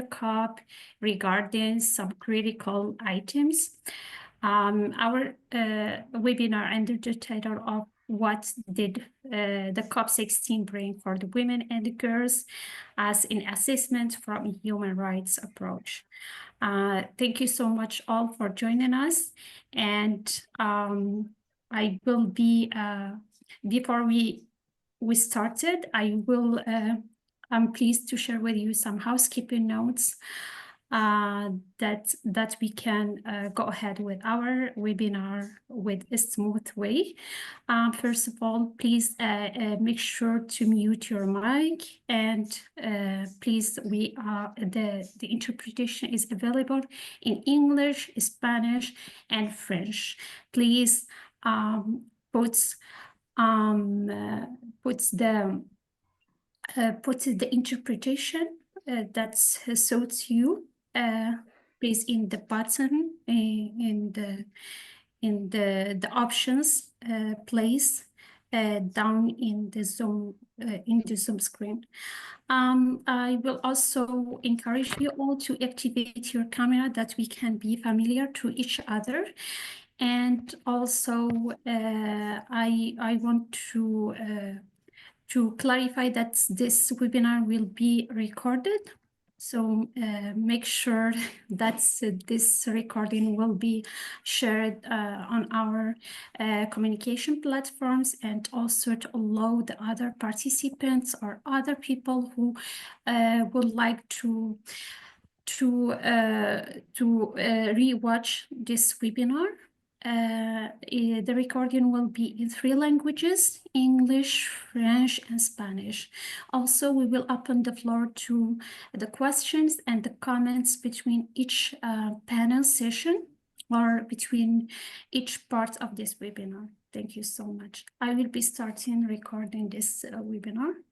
COP regarding some critical items. Our webinar under the title of What did the COP16 bring for the women and the girls as an assessment from a human rights approach. Thank you so much all for joining us. And I will be, before we started, I'm pleased to share with you some housekeeping notes that we can go ahead with our webinar with a smooth way. First of all, please make sure to mute your mic, and please, the interpretation is available in English, Spanish, and French. Please put the interpretation that suits you, please, in the button in the options place down in the Zoom screen. I will also encourage you all to activate your camera that we can be familiar to each other. And also, I want to clarify that this webinar will be recorded. So make sure that this recording will be shared on our communication platforms, and also to allow the other participants or other people who would like to rewatch this webinar. The recording will be in 3 languages: English, French, and Spanish. Also, we will open the floor to the questions and the comments between each panel session or between each part of this webinar. Thank you so much. I will be starting recording this webinar.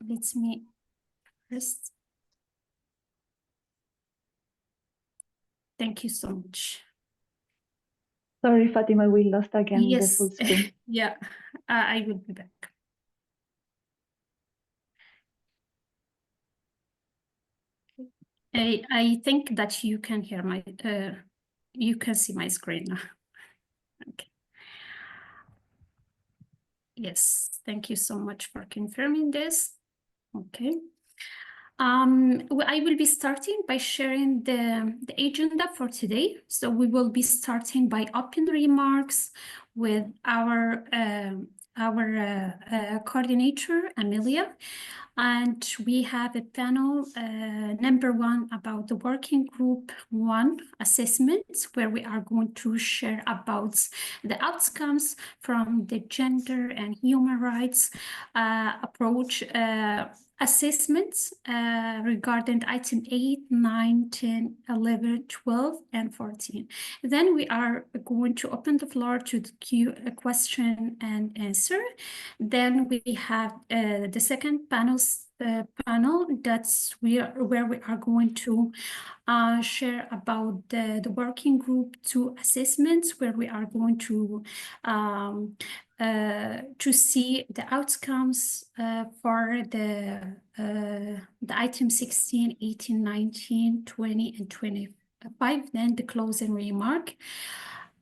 Let me first. Thank you so much. Sorry, Fatima, we lost again the full screen. Yeah, I will be back. I think that you can hear my, you can see my screen now. Okay. Yes, thank you so much for confirming this. Okay. I will be starting by sharing the agenda for today. So we will be starting by open remarks with our coordinator, Amelia. And we have a panel, number 1, about the working group 1 assessments, where we are going to share about the outcomes from the gender and human rights approach assessments regarding item 8, 9, 10, 11, 12, and 14. Then we are going to open the floor to the question and answer. Then we have the second panel that's where we are going to share about the working group 2 assessments, where we are going to see the outcomes for the item 16, 18, 19, 20, and 25, then the closing remark.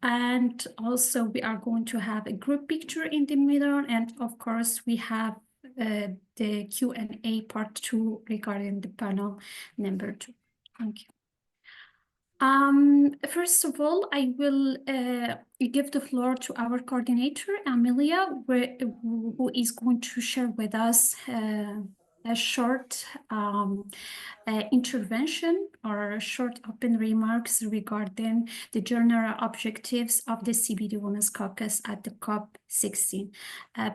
And also we are going to have a group picture in the middle, and of course we have the Q&A part 2 regarding the panel number 2. Thank you. First of all, I will give the floor to our coordinator, Amelia, who is going to share with us a short intervention or short open remarks regarding the general objectives of the CBD Women's Caucus at the COP16.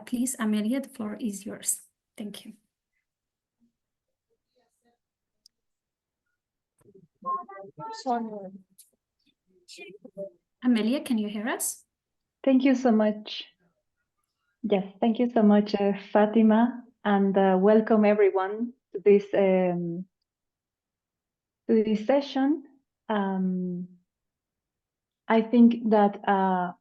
Please, Amelia, the floor is yours. Thank you. Amelia, can you hear us? Thank you so much. Yes, thank you so much, Fatima, and welcome everyone to this session. I think that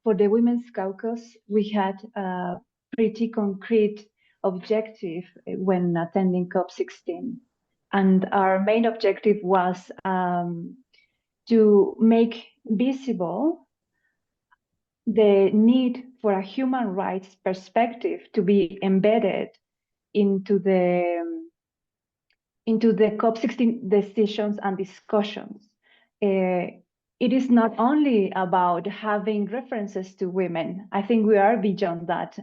for the Women's Caucus, we had a pretty concrete objective when attending COP16. And our main objective was to make visible the need for a human rights perspective to be embedded into the COP16 decisions and discussions. It is not only about having references to women. I think we are beyond that.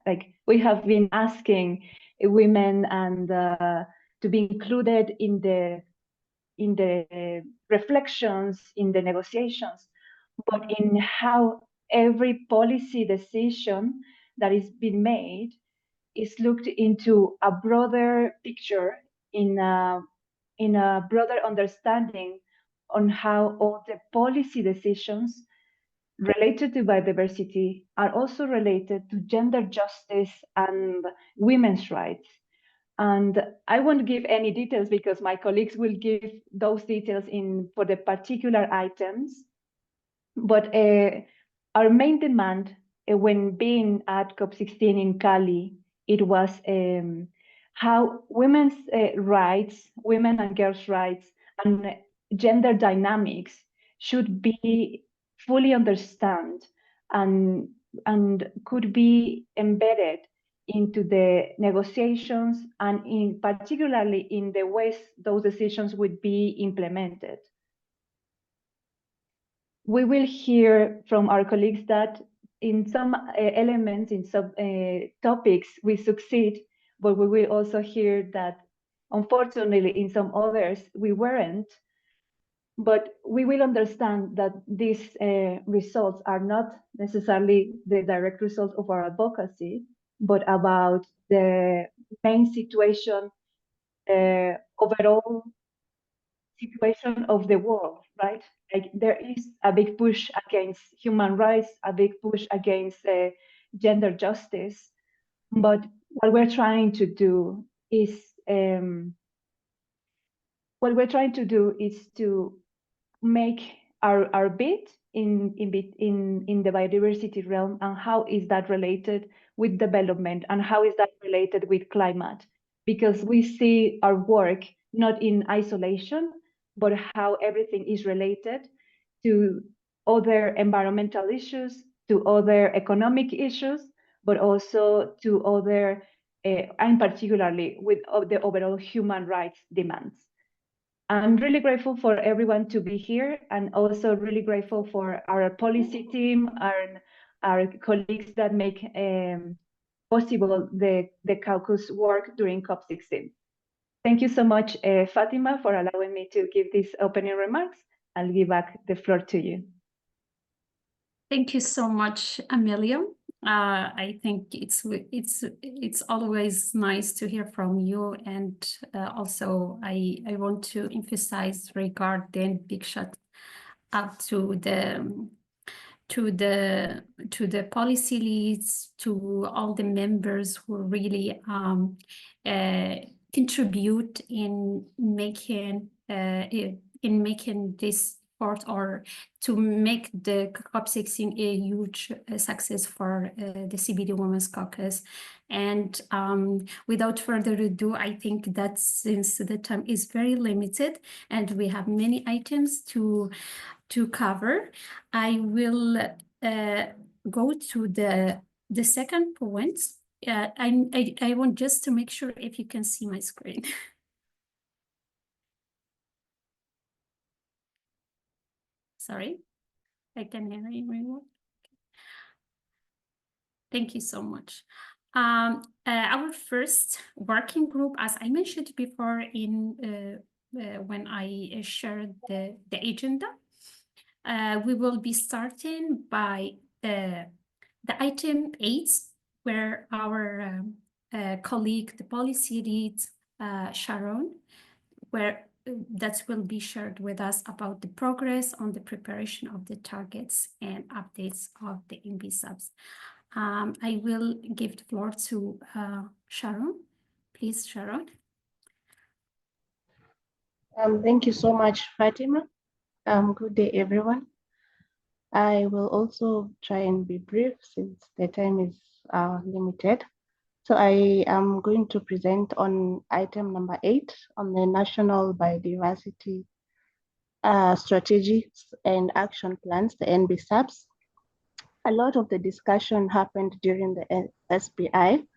Like, we have been asking women and to be included in the reflections, in the negotiations, but in how every policy decision that is being made is looked into a broader picture, in a broader understanding on how all the policy decisions related to biodiversity are also related to gender justice and women's rights. And I won't give any details because my colleagues will give those details for the particular items. But our main demand when being at COP16 in Cali, it was how women's rights, women and girls' rights, and gender dynamics should be fully understood and could be embedded into the negotiations, and particularly in the ways those decisions would be implemented. We will hear from our colleagues that in some elements, in some topics, we succeed, but we will also hear that, unfortunately, in some others, we weren't. But we will understand that these results are not necessarily the direct result of our advocacy, but about the main situation, overall situation of the world, right? Like, there is a big push against human rights, a big push against gender justice, but what we're trying to do is to make our bit in the biodiversity realm, and how is that related with development, and how is that related with climate, because we see our work not in isolation, but how everything is related to other environmental issues, to other economic issues, but also to other and particularly with the overall human rights demands. I'm really grateful for everyone to be here, and also really grateful for our policy team, our colleagues that make possible the caucus work during COP16. Thank you so much, Fatima, for allowing me to give these opening remarks. I'll give back the floor to you. Thank you so much, Amelia. I think it's always nice to hear from you, and also I want to emphasize regarding big shout out to the policy leads, to all the members who really contribute in making this part, or to make the COP16 a huge success for the CBD Women's Caucus. And without further ado, I think that since the time is very limited and we have many items to cover, I will go to the second point. I want just to make sure if you can see my screen. Sorry, I can hear you very well. Thank you so much. Our first working group, as I mentioned before when I shared the agenda, we will be starting by the item 8, where our colleague, the policy lead, Sharon, that will be shared with us about the progress on the preparation of the targets and updates of the MB-subs. I will give the floor to Sharon. Please, Sharon. Thank you so much, Fatima. Good day, everyone. I will also try and be brief since the time is limited. So I am going to present on item number 8 on the National Biodiversity Strategies and Action Plans, the NBSAPs. A lot of the discussion happened during the SPI,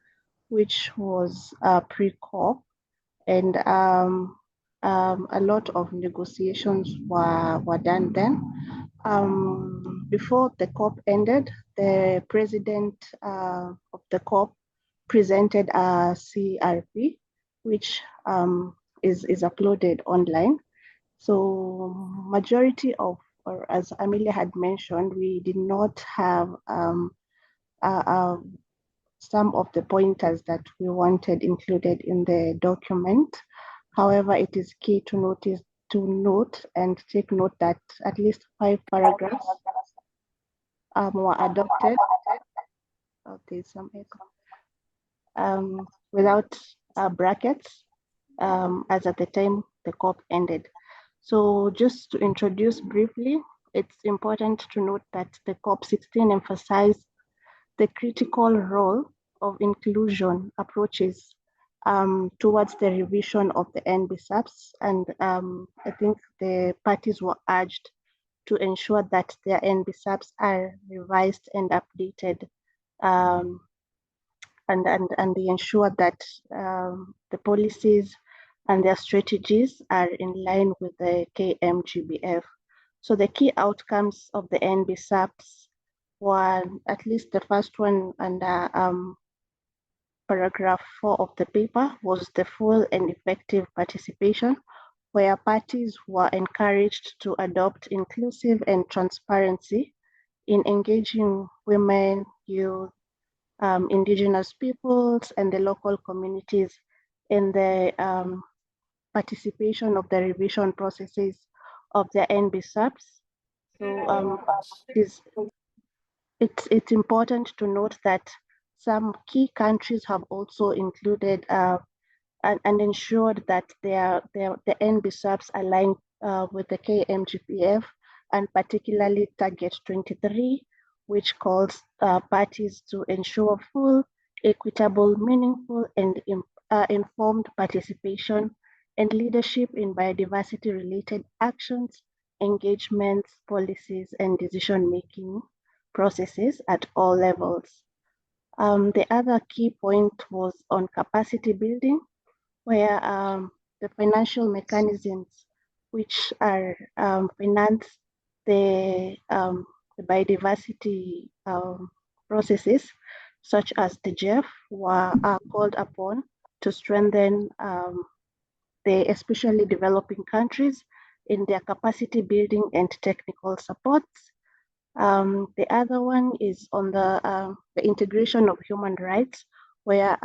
which was pre-COP, and a lot of negotiations were done then. Before the COP ended, the president of the COP presented a CRP, which is uploaded online. So majority of, or as Amelia had mentioned, we did not have some of the pointers that we wanted included in the document. However, it is key to note and take note that at least 5 paragraphs were adopted. Oh, there's some echo. Without brackets, as at the time the COP ended. So just to introduce briefly, it's important to note that the COP16 emphasized the critical role of inclusion approaches towards the revision of the NBSAPs. And I think the parties were urged to ensure that their NBSAPs are revised and updated, and they ensure that the policies and their strategies are in line with the KMGBF. So the key outcomes of the NBSAPs were, at least the first one under paragraph 4 of the paper, was the full and effective participation, where parties were encouraged to adopt inclusive and transparency in engaging women, youth, indigenous peoples, and the local communities in the participation of the revision processes of the NBSAPs. So it's important to note that some key countries have also included and ensured that the NBSAPs align with the KMGPF, and particularly Target 23, which calls parties to ensure full, equitable, meaningful, and informed participation and leadership in biodiversity-related actions, engagements, policies, and decision-making processes at all levels. The other key point was on capacity building, where the financial mechanisms which are finance the biodiversity processes, such as the GEF, were called upon to strengthen the especially developing countries in their capacity building and technical supports. The other one is on the integration of human rights, where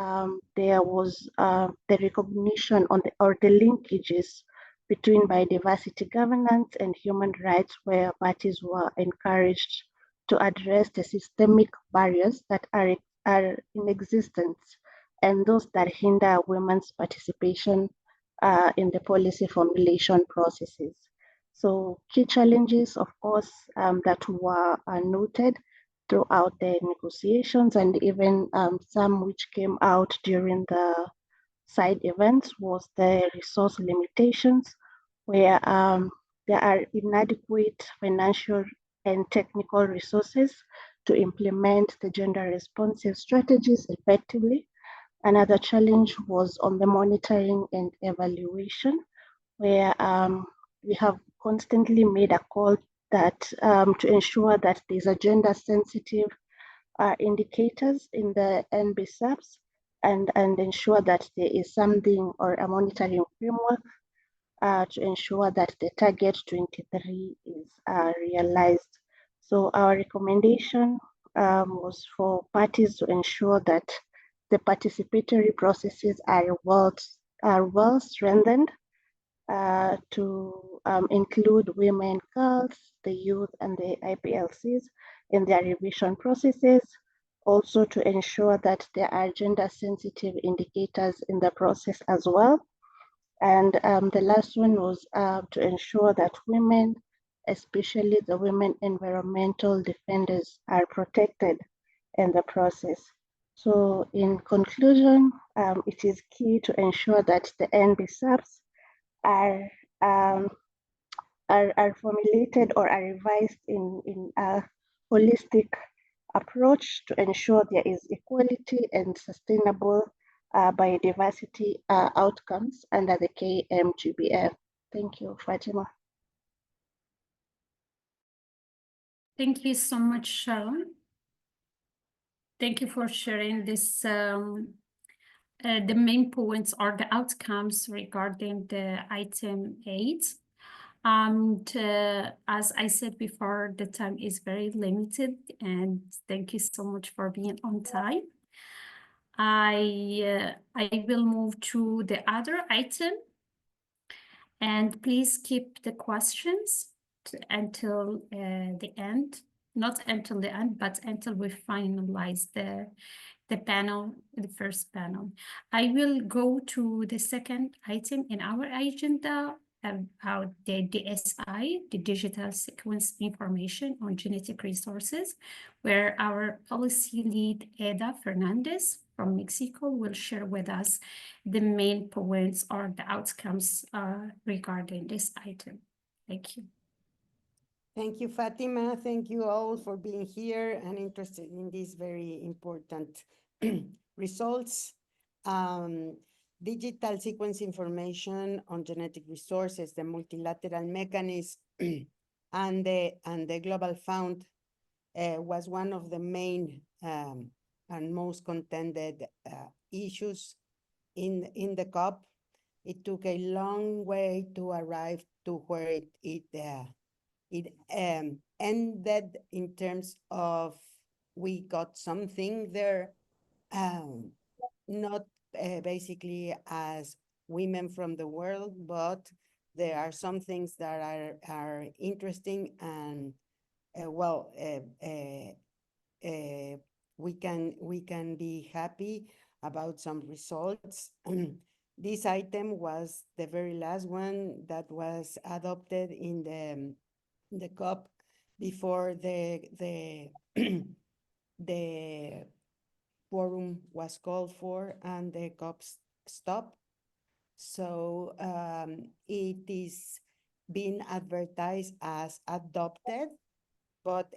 there was the recognition on the linkages between biodiversity governance and human rights, where parties were encouraged to address the systemic barriers that are in existence and those that hinder women's participation in the policy formulation processes. So key challenges, of course, that were noted throughout the negotiations, and even some which came out during the side events, was the resource limitations, where there are inadequate financial and technical resources to implement the gender responsive strategies effectively. Another challenge was on the monitoring and evaluation, where we have constantly made a call that to ensure that there's a gender sensitive indicators in the NBSAPs, and ensure that there is something or a monitoring framework to ensure that the target 23 is realized. So our recommendation was for parties to ensure that the participatory processes are well strengthened to include women, girls, the youth, and the IPLCs in their revision processes. Also to ensure that there are gender sensitive indicators in the process as well. And the last one was to ensure that women, especially the women environmental defenders, are protected in the process. So in conclusion, it is key to ensure that the NBSAPs are, um, are formulated or are revised in a holistic approach to ensure there is equality and sustainable biodiversity outcomes under the KMGBF. Thank you, Fatima. Thank you so much, Sharon. Thank you for sharing this, the main points or the outcomes regarding the item 8. And as I said before, the time is very limited, and thank you so much for being on time. I will move to the other item, and please keep the questions until the end. Not until the end, but until we finalize the panel, the first panel. I will go to the second item in our agenda about the DSI, the Digital Sequence Information on Genetic Resources, where our policy lead, Eda Fernandez from Mexico, will share with us the main points or the outcomes regarding this item. Thank you. Thank you, Fatima. Thank you all for being here and interested in these very important results. Digital sequence information on genetic resources, the multilateral mechanism, and the global fund was one of the main and most contended issues in the COP. It took a long way to arrive to where it ended in terms of we got something there, not basically as women from the world, but there are some things that are interesting and we can be happy about some results. This item was the very last one that was adopted in the COP before the the quorum was called for and the COP stopped. So it is being advertised as adopted, but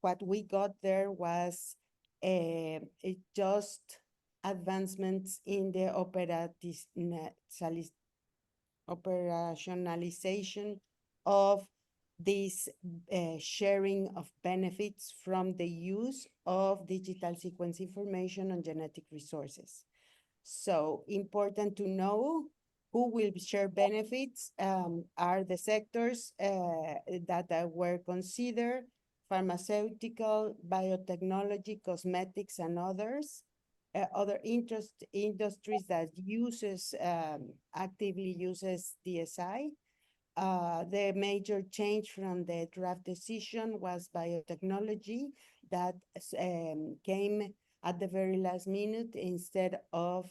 what we got there was it just advancements in the operationalization of this sharing of benefits from the use of digital sequence information on genetic resources. So important to know who will share benefits are the sectors that were considered: pharmaceutical, biotechnology, cosmetics, and others. Other industries that actively uses DSI. The major change from the draft decision was biotechnology that came at the very last minute instead of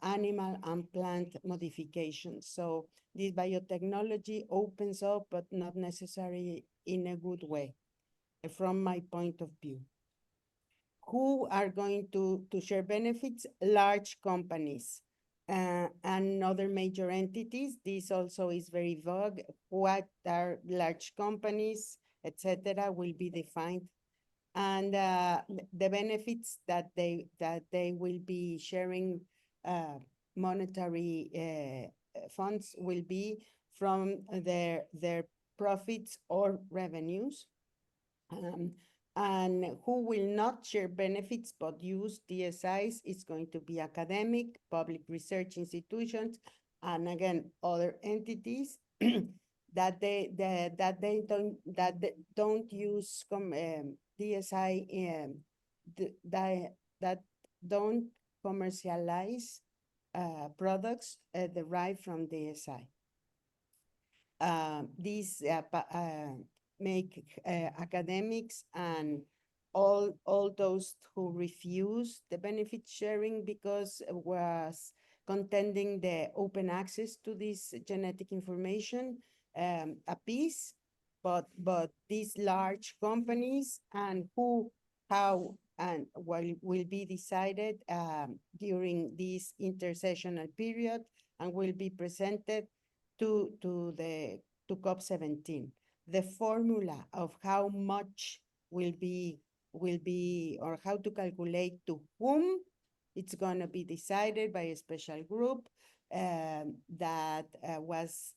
animal and plant modifications. So this biotechnology opens up, but not necessarily in a good way, from my point of view. Who are going to share benefits? Large companies and other major entities. This also is very vague. What are large companies, etc., will be defined. And the benefits that they will be sharing, monetary funds, will be from their profits or revenues. And who will not share benefits but use DSIs is going to be academic, public research institutions, and again other entities that don't use DSI, that don't commercialize products derived from DSI. These make academics and all those who refuse the benefit sharing because was contending the open access to this genetic information a piece, but these large companies and how and will be decided during this intersessional period and will be presented to COP17. The formula of how much will be or how to calculate to whom, it's going to be decided by a special group that was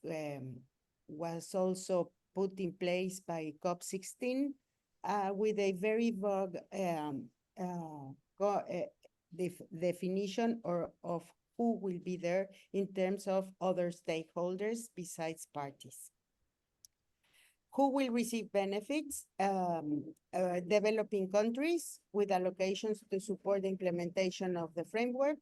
also put in place by COP16 with a very vague definition of who will be there in terms of other stakeholders besides parties. Who will receive benefits? Developing countries with allocations to support the implementation of the framework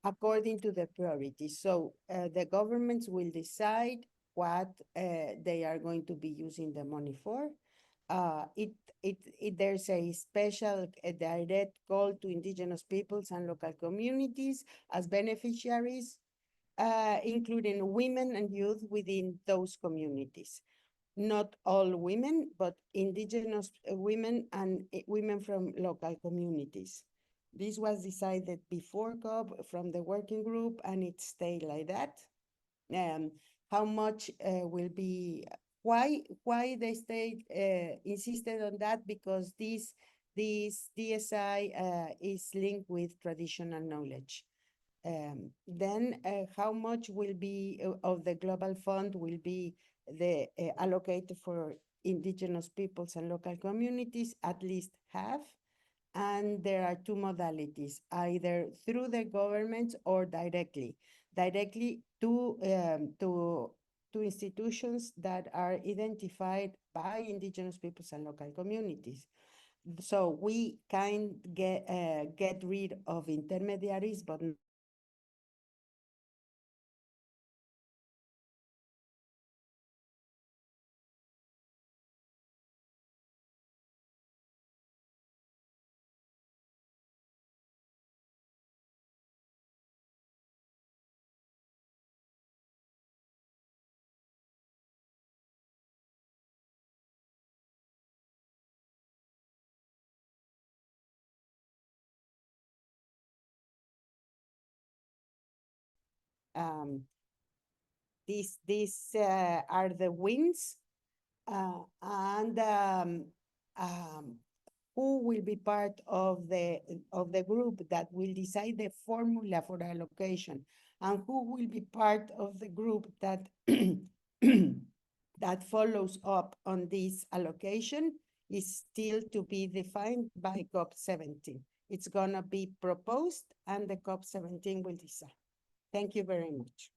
according to the priorities. So the governments will decide what they are going to be using the money for. There's a special direct call to indigenous peoples and local communities as beneficiaries, including women and youth within those communities. Not all women, but indigenous women and women from local communities. This was decided before COP from the working group, and it stayed like that. How much will be, why they stayed, insisted on that? Because this DSI is linked with traditional knowledge. Then how much will be of the global fund will be allocated for indigenous peoples and local communities, at least half. And there are two modalities, either through the government or directly to institutions that are identified by indigenous peoples and local communities. So we can get rid of intermediaries, but these are the wins, and who will be part of the group that will decide the formula for allocation, and who will be part of the group that that follows up on this allocation is still to be defined by COP17. It's gonna be proposed, and the COP17 will decide. Thank you very much.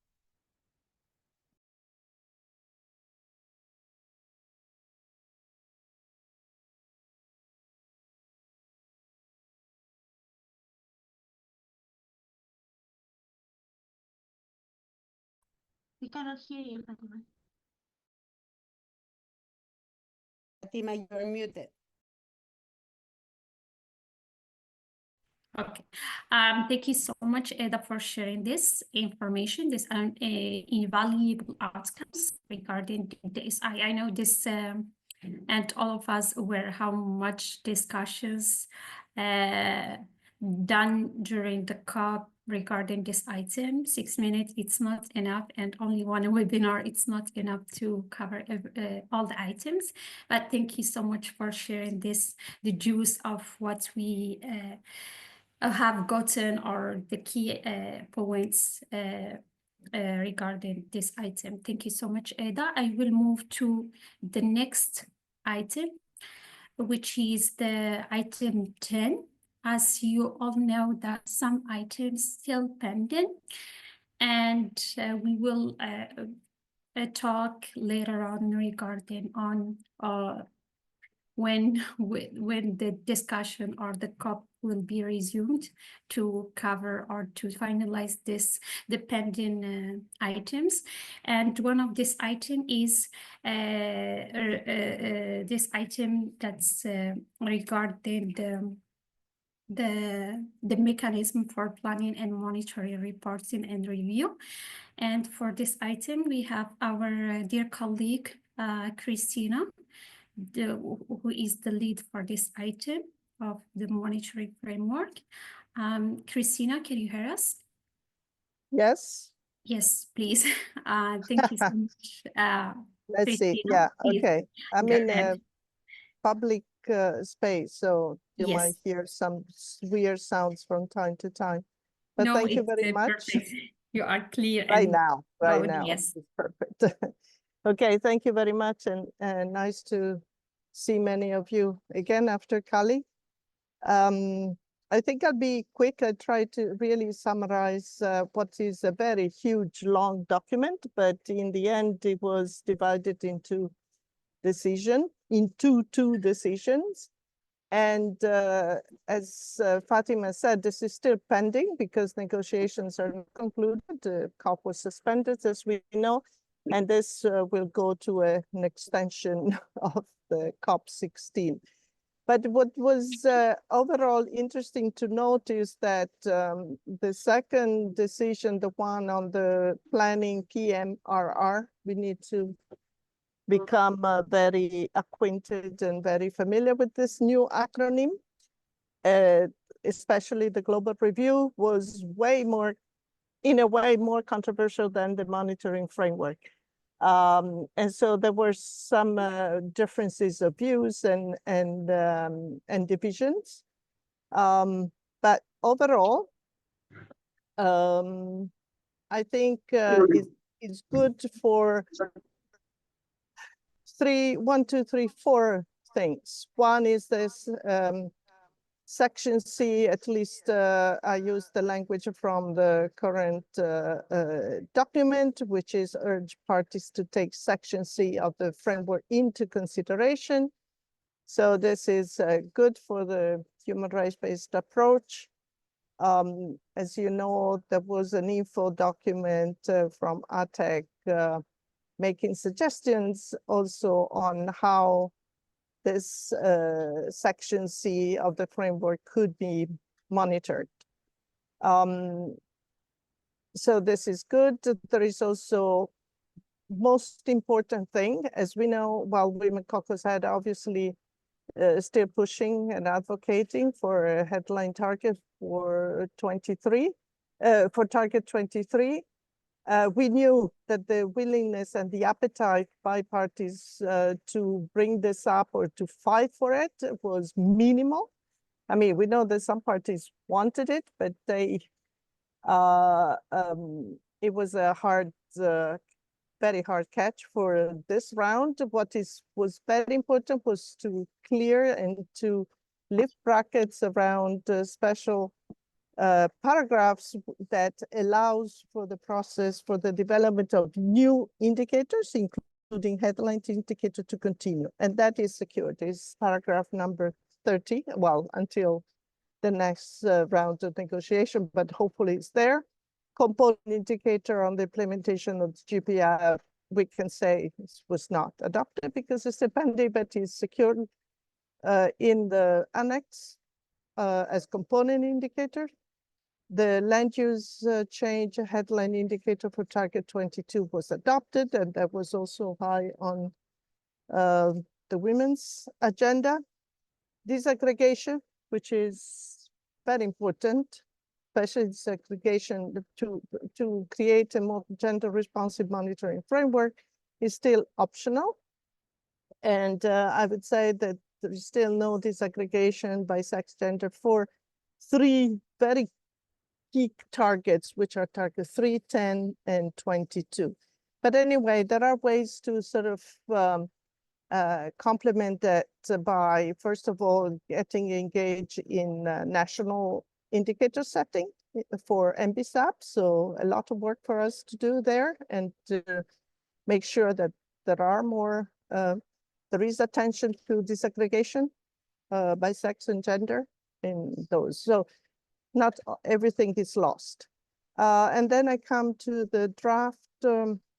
We cannot hear you, Fatima. Fatima, you're muted. Okay. Thank you so much, Ada, for sharing this information, this invaluable outcomes regarding this. I know this, and all of us aware how much discussions done during the COP regarding this item. 6 minutes, it's not enough, and only one webinar, it's not enough to cover all the items. But thank you so much for sharing this, the juice of what we have gotten, or the key points regarding this item. Thank you so much, Ada. I will move to the next item, which is the item 10. As you all know, that some items still pending, and we will talk later on regarding on when the discussion or the COP will be resumed to cover or to finalize this pending items. And one of this item is this item that's regarding the mechanism for planning and monitoring, reporting and review. And for this item, we have our dear colleague, Christina, who is the lead for this item. of the monitoring framework. Christina, can you hear us? Yes. Yes, please. Thank you so much. Let's see. Christina, Yeah. please Okay. I'm go in a ahead. public space, so you Yes. might hear some weird sounds from time to time. But No, thank you it's very much. perfect. You are clear Right and now, loud, it's yes. perfect. Okay, thank you very much, and nice to see many of you again after Kali. I think I'll be quick. I try to really summarize what is a very huge, long document, but in the end, it was divided into two decisions. And as Fatima said, this is still pending because negotiations are not concluded. The COP was suspended, as we know, and this will go to an extension of the COP16. But what was overall interesting to note is that the second decision, the one on the planning PMRR, we need to become very acquainted and very familiar with this new acronym. Especially the global review was in a way more controversial than the monitoring framework. And so there were some differences of views and divisions. But overall, I think it's good for four things. One is this section C, at least I use the language from the current document, which is urge parties to take section C of the framework into consideration. So this is good for the human rights-based approach. As you know, there was an info document from ATEC making suggestions also on how this section C of the framework could be monitored. So this is good. There is also most important thing, as we know, while Women Caucus had obviously still pushing and advocating for a headline target for 23, for target 23. We knew that the willingness and the appetite by parties to bring this up or to fight for it was minimal. I mean, we know that some parties wanted it, but they it was a very hard catch for this round. What was very important was to clear and to lift brackets around special paragraphs that allows for the process for the development of new indicators, including headline indicator, to continue. And that is secured. It's paragraph number 30, well, until the next round of negotiation, but hopefully it's there. Component indicator on the implementation of the GPI, we can say was not adopted because it's pending, but is secured in the annex as component indicator. The land use change headline indicator for target 22 was adopted, and that was also high on the women's agenda. Disaggregation, which is very important, especially disaggregation to create a more gender responsive monitoring framework, is still optional. And I would say that there is still no disaggregation by sex gender for three very key targets, which are target 3, 10, and 22. But anyway, there are ways to sort of complement that by, first of all, getting engaged in national indicator setting for MBSAP. So a lot of work for us to do there, and to make sure that there are more, there is attention to disaggregation by sex and gender in those. So not everything is lost. And then I come to the draft.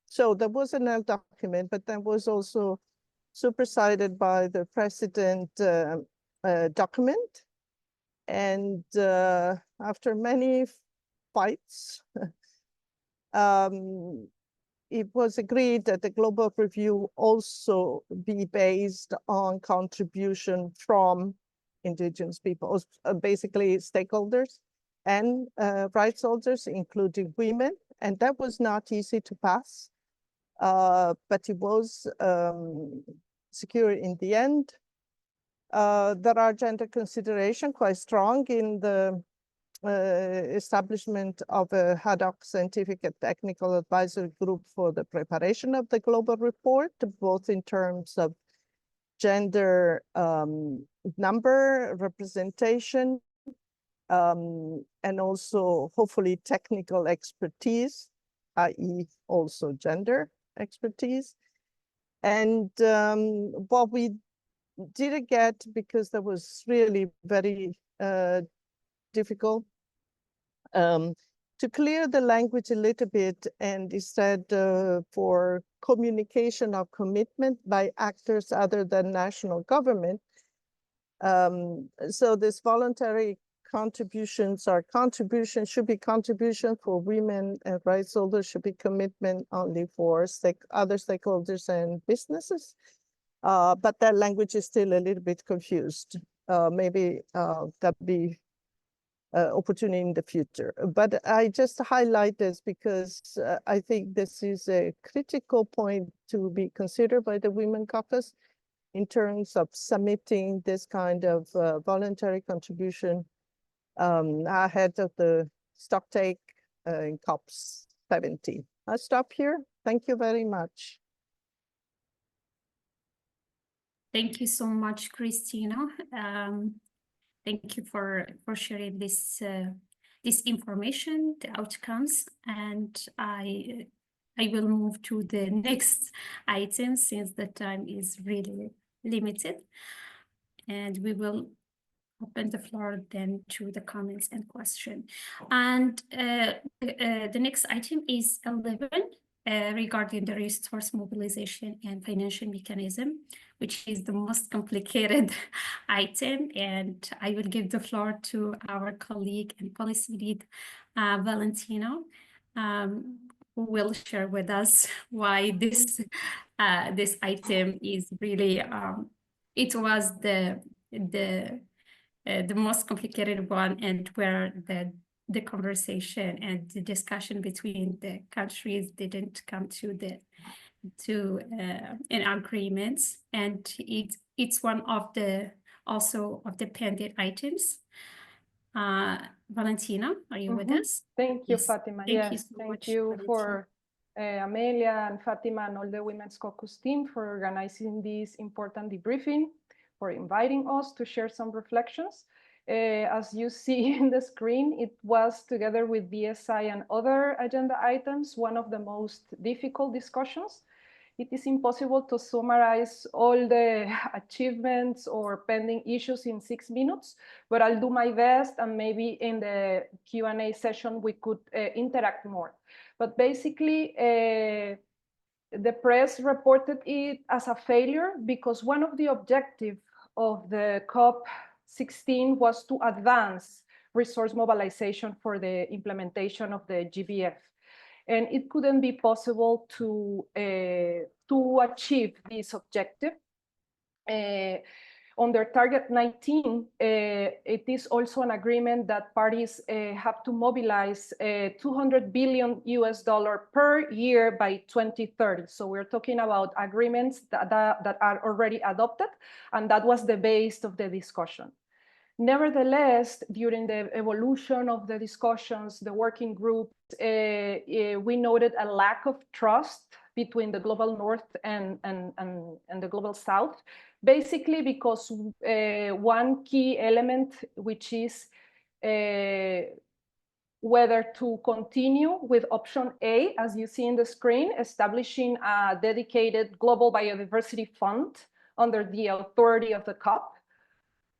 So there was an L document, but that was also superseded by the president document. And after many fights, it was agreed that the global review also be based on contribution from indigenous peoples, basically stakeholders and rights holders, including women. And that was not easy to pass, but it was secured in the end. There are gender consideration quite strong in the establishment of a ad hoc scientific and technical advisory group for the preparation of the global report, both in terms of gender number, representation, and also hopefully technical expertise, i.e. also gender expertise. And what we didn't get, because that was really very difficult, to clear the language a little bit, and instead for communication of commitment by actors other than national government. So this voluntary contributions or contribution should be contribution for women, and rights holders should be commitment only for other stakeholders and businesses. But that language is still a little bit confused. Maybe that'd be opportunity in the future. But I just highlight this because I think this is a critical point to be considered by the Women Caucus in terms of submitting this kind of voluntary contribution ahead of the stocktake in COP17. I'll stop here. Thank you very much. Thank you so much, Christina. Thank you for sharing this this information, the outcomes, and I will move to the next item since the time is really limited, and we will open the floor then to the comments and question. And the next item is 11. Regarding the resource mobilization and financial mechanism, which is the most complicated item. And I will give the floor to our colleague and policy lead, Valentina, who will share with us why this this item is really, it was the most complicated one, and where the conversation and the discussion between the countries didn't come to an agreement, and it's one of the also of the pending items. Valentina, are you with us? Thank you, Yes. Fatima. Thank Yes, you so thank much, you Valentina. for Amelia and Fatima and all the Women's Caucus team for organizing this important debriefing, for inviting us to share some reflections. As you see in the screen, it was, together with BSI and other agenda items, one of the most difficult discussions. It is impossible to summarize all the achievements or pending issues in 6 minutes, but I'll do my best, and maybe in the Q&A session we could interact more. But basically, the press reported it as a failure because one of the objectives of the COP16 was to advance resource mobilization for the implementation of the GBF. And it couldn't be possible to achieve this objective. Under Target 19, it is also an agreement that parties have to mobilize $200 billion per year by 2030. So we're talking about agreements that are already adopted, and that was the base of the discussion. Nevertheless, during the evolution of the discussions, the working group, we noted a lack of trust between the global north and the global south, basically because one key element, which is whether to continue with option A, as you see in the screen, establishing a dedicated global biodiversity fund under the authority of the COP,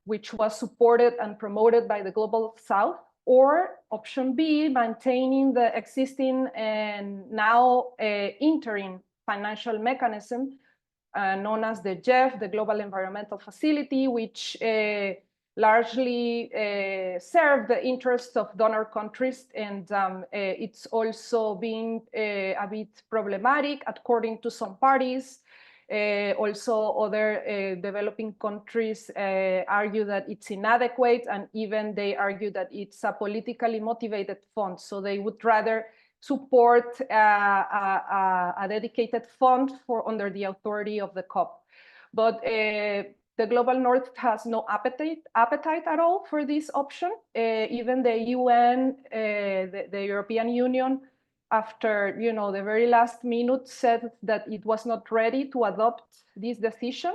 which was supported and promoted by the Global South, or option B, maintaining the existing and now interim financial mechanism known as the GEF, the Global Environmental Facility, which largely served the interests of donor countries, and it's also being a bit problematic according to some parties. Also, other developing countries argue that it's inadequate, and even they argue that it's a politically motivated fund. So they would rather support a dedicated fund for under the authority of the COP. But the Global North has no appetite at all for this option. Even the UN, the European Union, after the very last minute, said that it was not ready to adopt this decision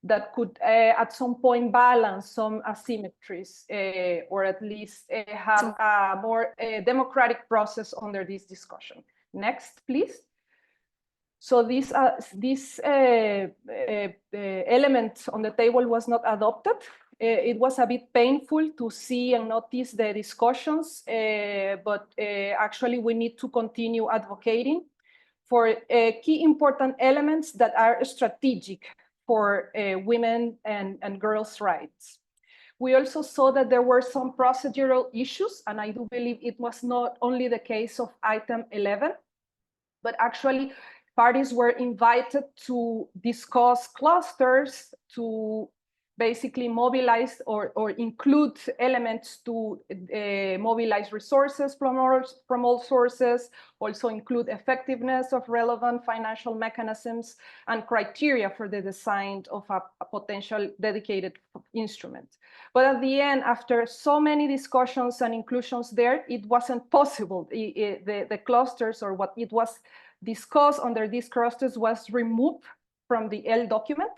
that could at some point balance some asymmetries, or at least have a more democratic process under this discussion. Next, please. So this element on the table was not adopted. It was a bit painful to see and notice the discussions, but actually we need to continue advocating for key important elements that are strategic for women and girls' rights. We also saw that there were some procedural issues, and I do believe it was not only the case of item 11, but actually parties were invited to discuss clusters to basically mobilize or include elements to mobilize resources from all sources, also include effectiveness of relevant financial mechanisms and criteria for the design of a potential dedicated instrument. But at the end, after so many discussions and inclusions there, it wasn't possible. The clusters, or what it was discussed under these clusters, was removed from the L document.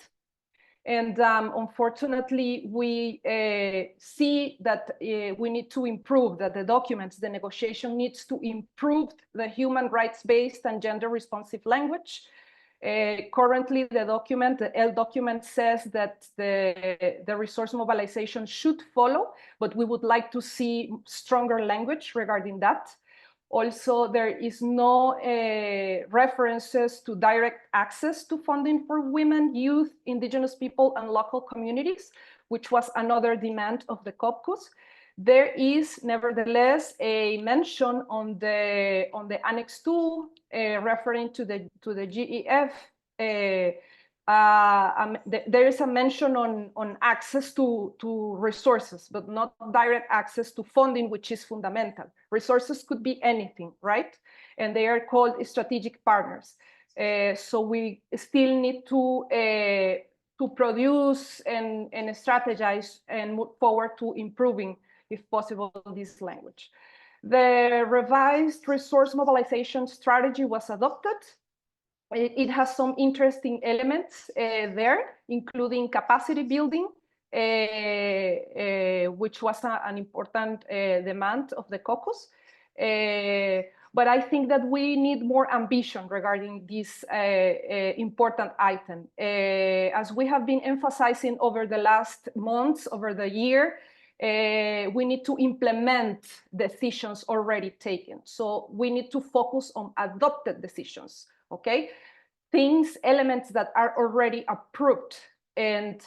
And unfortunately, we see that we need to improve, that the documents, the negotiation needs to improve the human rights-based and gender-responsive language. Currently, the document, the L document, says that the resource mobilization should follow, but we would like to see stronger language regarding that. Also, there is no references to direct access to funding for women, youth, indigenous people, and local communities, which was another demand of the COPCUS. There is nevertheless a mention on the Annex 2 referring to the GEF. There is a mention on access to resources, but not direct access to funding, which is fundamental. Resources could be anything, right? And they are called strategic partners. So we still need to produce and strategize and move forward to improving, if possible, this language. The revised resource mobilization strategy was adopted. It has some interesting elements there, including capacity building, which was an important demand of the caucus. But I think that we need more ambition regarding this important item. As we have been emphasizing over the last months, over the year, we need to implement decisions already taken. So we need to focus on adopted decisions. Okay, elements that are already approved, and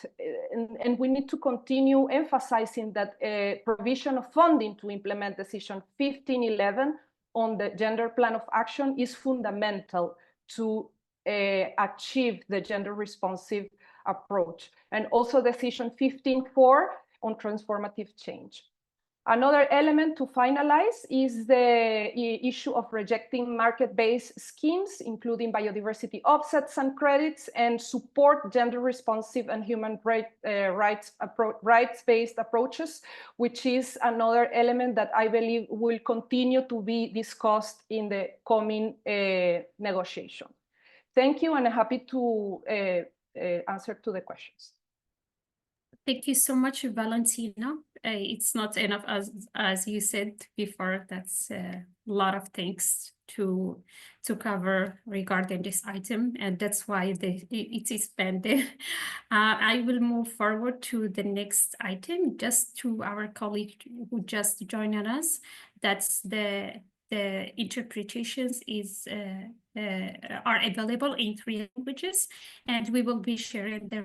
we need to continue emphasizing that provision of funding to implement decision 1511 on the gender plan of action is fundamental to achieve the gender responsive approach, and also decision 15.4 on transformative change. Another element to finalize is the issue of rejecting market-based schemes, including biodiversity offsets and credits, and support gender-responsive and human rights-based approaches, which is another element that I believe will continue to be discussed in the coming negotiation. Thank you, and I'm happy to answer to the questions. Thank you so much, Valentina. It's not enough, as you said before. That's a lot of things to cover regarding this item, and that's why it is pending. I will move forward to the next item, just to our colleague who just joined us. That's the interpretations are available in 3 languages, and we will be sharing the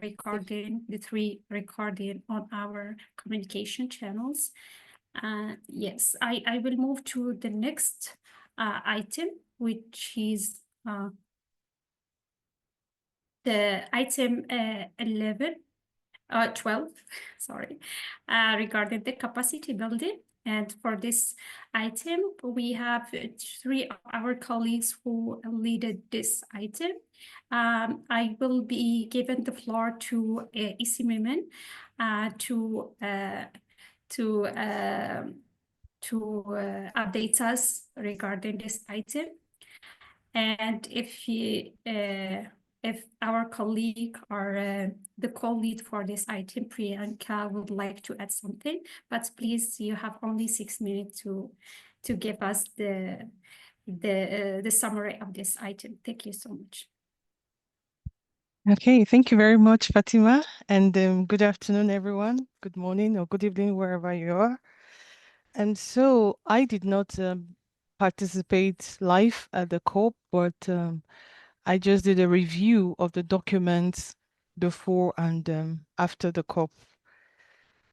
3 recording on our communication channels. Yes, I will move to the next item, which is the item 12, sorry, regarding the capacity building. And for this item, we have three of our colleagues who leaded this item. I will be giving the floor to Isimemen to update us regarding this item. And if our colleague or the co-lead for this item, Priyanka, would like to add something, but please, you have only 6 minutes to give us the summary of this item. Thank you so much. Okay, thank you very much, Fatima, and good afternoon, everyone. Good morning or good evening, wherever you are. And so I did not participate live at the COP, but I just did a review of the documents before and after the COP.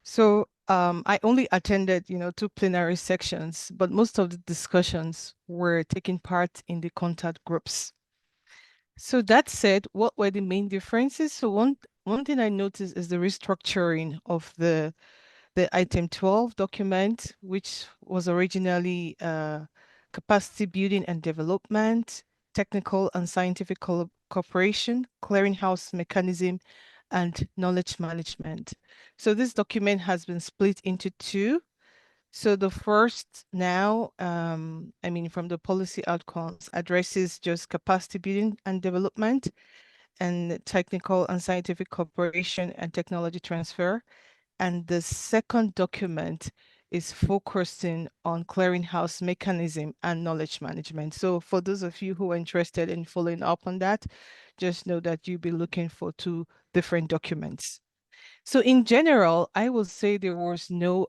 So I only attended, 2 plenary sections, but most of the discussions were taking part in the contact groups. So that said, what were the main differences? So one thing I noticed is the restructuring of the item 12 document, which was originally capacity building and development, technical and scientific cooperation, clearinghouse mechanism, and knowledge management. So this document has been split into 2. So the first now, from the policy outcomes, addresses just capacity building and development and technical and scientific cooperation and technology transfer. And the second document is focusing on clearinghouse mechanism and knowledge management. So for those of you who are interested in following up on that, just know that you'll be looking for 2 different documents. So in general, I will say there was no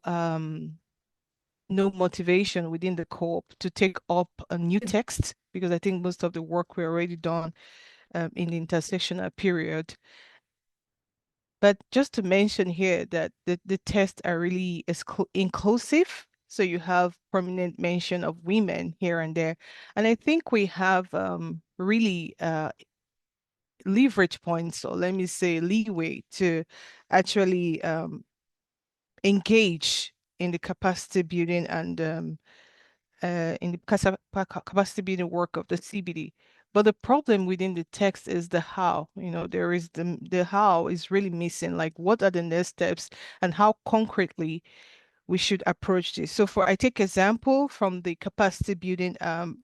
motivation within the co-op to take up a new text, because I think most of the work we already done in the intersectional period. But just to mention here that the tests are really inclusive. So you have prominent mention of women here and there. And I think we have really leverage points, or let me say leeway, to actually engage in the capacity building and in the capacity building work of the CBD. But the problem within the text is the how. There is the how is really missing. Like, what are the next steps and how concretely we should approach this? So I take example from the capacity building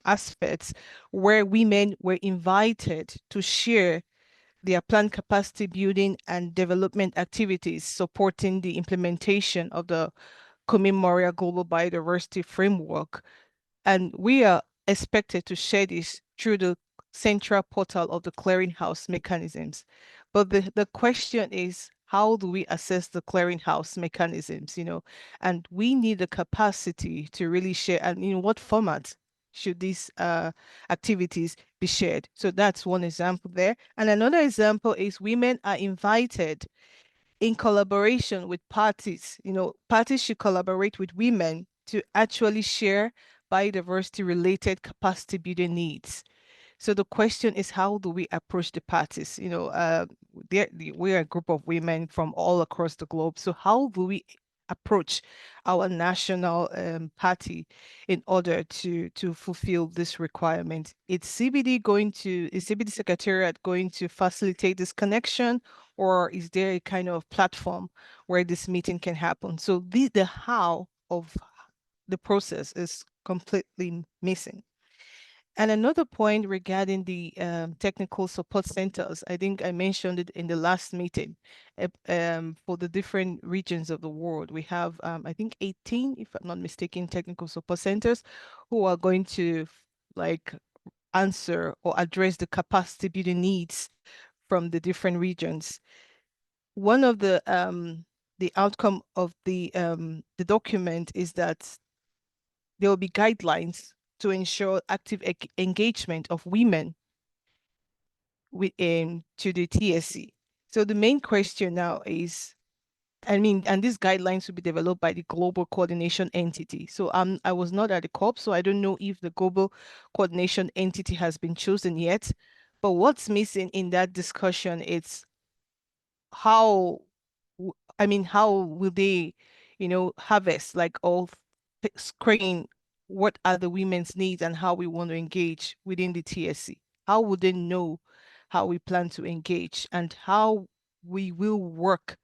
aspects, where women were invited to share their planned capacity building and development activities supporting the implementation of the Memorial Global Biodiversity Framework. And we are expected to share this through the central portal of the clearinghouse mechanisms. But the question is, how do we assess the clearinghouse mechanisms, and we need the capacity to really share, and in what format should these activities be shared? So that's one example there. And another example is women are invited in collaboration with parties. Parties should collaborate with women to actually share biodiversity related capacity building needs. So the question is, how do we approach the parties? We're a group of women from all across the globe. So how do we approach our national party in order to fulfill this requirement? Is CBD Secretariat going to facilitate this connection, or is there a kind of platform where this meeting can happen? So the how of the process is completely missing. And another point regarding the technical support centers, I think I mentioned it in the last meeting. For the different regions of the world, we have, I think, 18, if I'm not mistaken, technical support centers who are going to answer or address the capacity building needs from the different regions. One of the outcome of the document is that there will be guidelines to ensure active engagement of women to the TSC. So the main question now is, and these guidelines will be developed by the global coordination entity. So I was not at the COP, so I don't know if the global coordination entity has been chosen yet, But what's missing in that discussion is how, how will they, harvest, like, all screen what are the women's needs and how we want to engage within the TSC? How would they know how we plan to engage and how we will work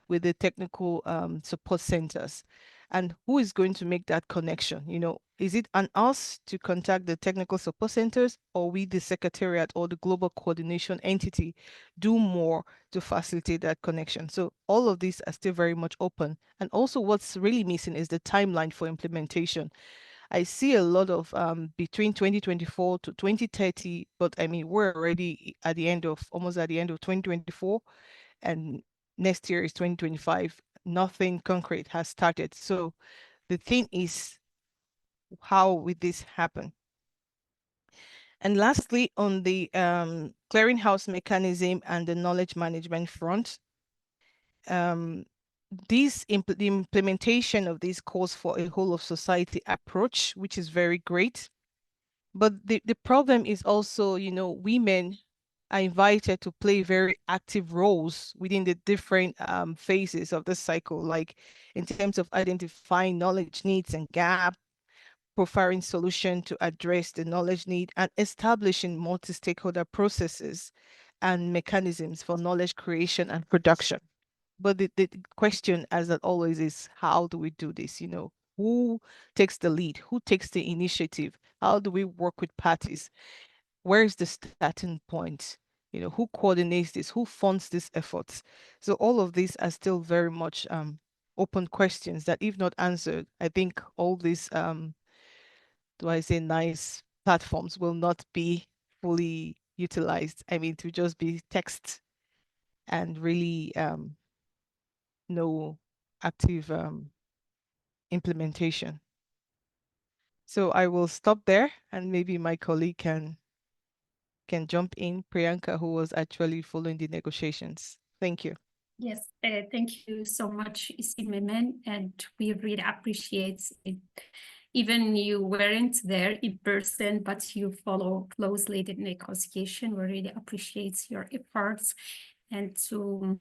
with the technical support centers? And who is going to make that connection? Is it on us to contact the technical support centers, or we, the secretariat or the global coordination entity, do more to facilitate that connection? So all of these are still very much open. And also what's really missing is the timeline for implementation. I see a lot of between 2024 to 2030, but I mean, we're already almost at the end of 2024, and next year is 2025. Nothing concrete has started. So the thing is, how will this happen? And lastly, on the clearinghouse mechanism and the knowledge management front, the implementation of these calls for a whole of society approach, which is very great. But the problem is also, women are invited to play very active roles within the different phases of the cycle, like in terms of identifying knowledge needs and gap, profiling solution to address the knowledge need, and establishing multi-stakeholder processes and mechanisms for knowledge creation and production. But the question, as always, is how do we do this? Who takes the lead? Who takes the initiative? How do we work with parties? Where is the starting point? Who coordinates this? Who funds these efforts? So all of these are still very much open questions that, if not answered, I think all these do I say nice platforms will not be fully utilized. I mean, to just be text and really no active implementation. So I will stop there, and maybe my colleague can jump in, Priyanka, who was actually following the negotiations. Thank you. Yes, thank you so much, Isimemen, and we really appreciate it. Even you weren't there in person, but you follow closely the negotiation. We really appreciate your efforts. And so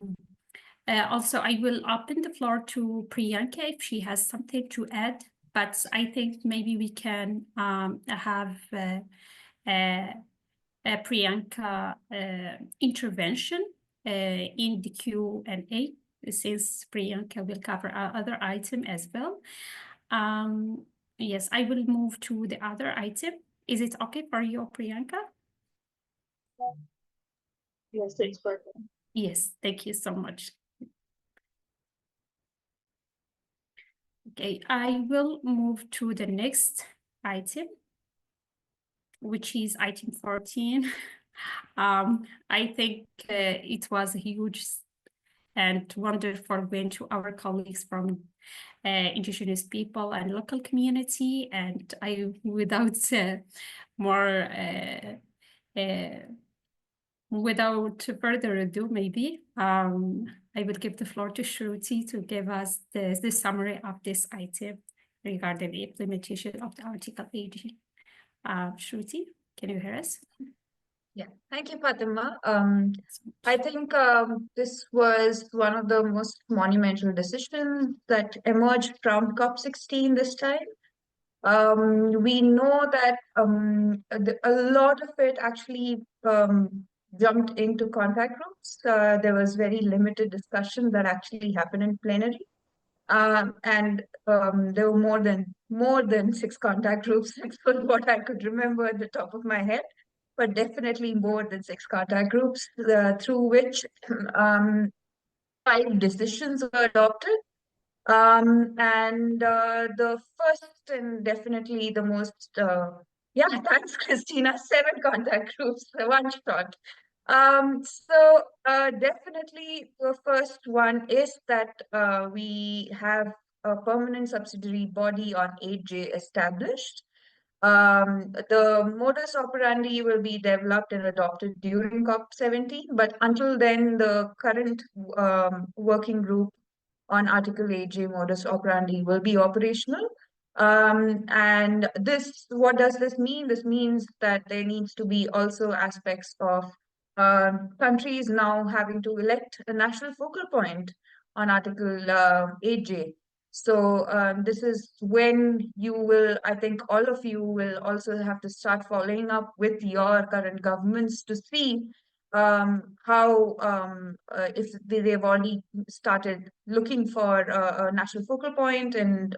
also, I will open the floor to Priyanka if she has something to add, but I think maybe we can have Priyanka intervention in the Q&A, since Priyanka will cover our other item as well. Yes, I will move to the other item. Is it okay for you, Priyanka? Yes, it's perfect. Yes, thank you so much. Okay, I will move to the next item, which is item 14. I think it was a huge and wonderful win to our colleagues from indigenous people and local community. And I, without without further ado, maybe I will give the floor to Shruti to give us the summary of this item regarding the implementation of the Article 80. Shruti, can you hear us? Yeah, thank you, Fatima. I think this was one of the most monumental decisions that emerged from COP16 this time. We know that a lot of it actually jumped into contact groups. There was very limited discussion that actually happened in plenary. And there were more than 6 contact groups. That's what I could remember at the top of my head, but definitely more than 6 contact groups through which 5 decisions were adopted. And the first and definitely the most, yeah, thanks, Christina, 7 contact groups, one shot. So definitely the first one is that we have a permanent subsidiary body on 8J established. The modus operandi will be developed and adopted during COP17, but until then, the current working group on Article 8J modus operandi will be operational. And what does this mean? This means that there needs to be also aspects of countries now having to elect a national focal point on Article 8J. So this is when you will, I think all of you will also have to start following up with your current governments to see how if they've already started looking for a national focal point, and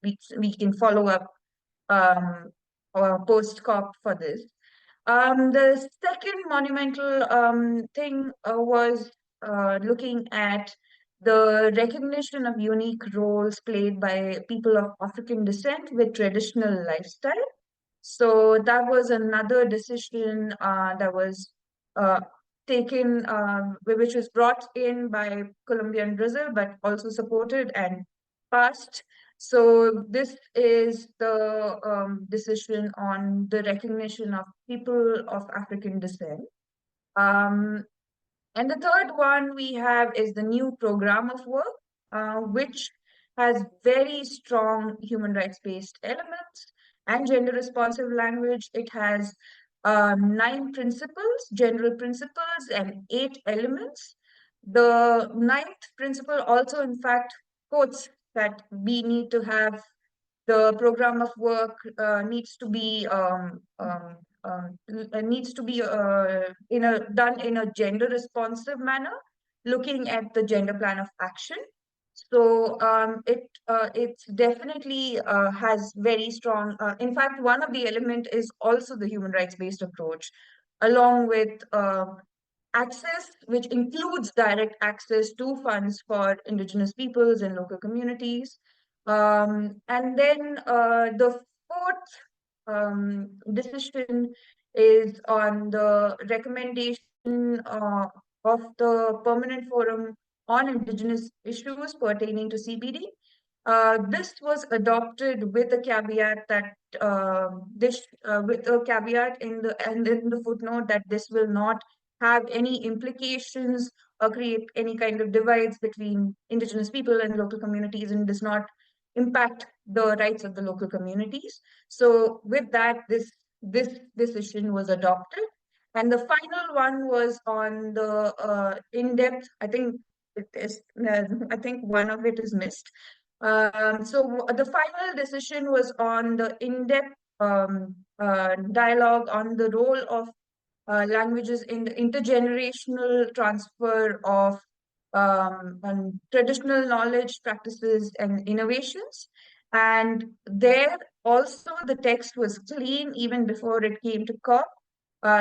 we can follow up post COP for this. The second monumental thing was looking at the recognition of unique roles played by people of African descent with traditional lifestyle. So that was another decision that was taken, which was brought in by Colombia and Brazil, but also supported and passed. So this is the decision on the recognition of people of African descent. And the third one we have is the new program of work, which has very strong human rights-based elements and gender-responsive language. It has 9 principles, general principles, and 8 elements. The 9th principle also, in fact, quotes that we need to have the program of work needs to be done in a gender responsive manner, looking at the gender plan of action. So it definitely has very strong. In fact, one of the element is also the human rights based approach, along with access, which includes direct access to funds for indigenous peoples and local communities. And then the fourth decision is on the recommendation of the Permanent Forum on Indigenous Issues pertaining to CBD. This was adopted with a caveat that in the footnote that this will not have any implications or create any kind of divides between indigenous people and local communities, and does not impact the rights of the local communities. So with that, this decision was adopted. And the final one was on the in-depth, I think one of it is missed. So the final decision was on the in-depth dialogue on the role of languages in the intergenerational transfer of traditional knowledge, practices, and innovations. And there also the text was clean even before it came to COP.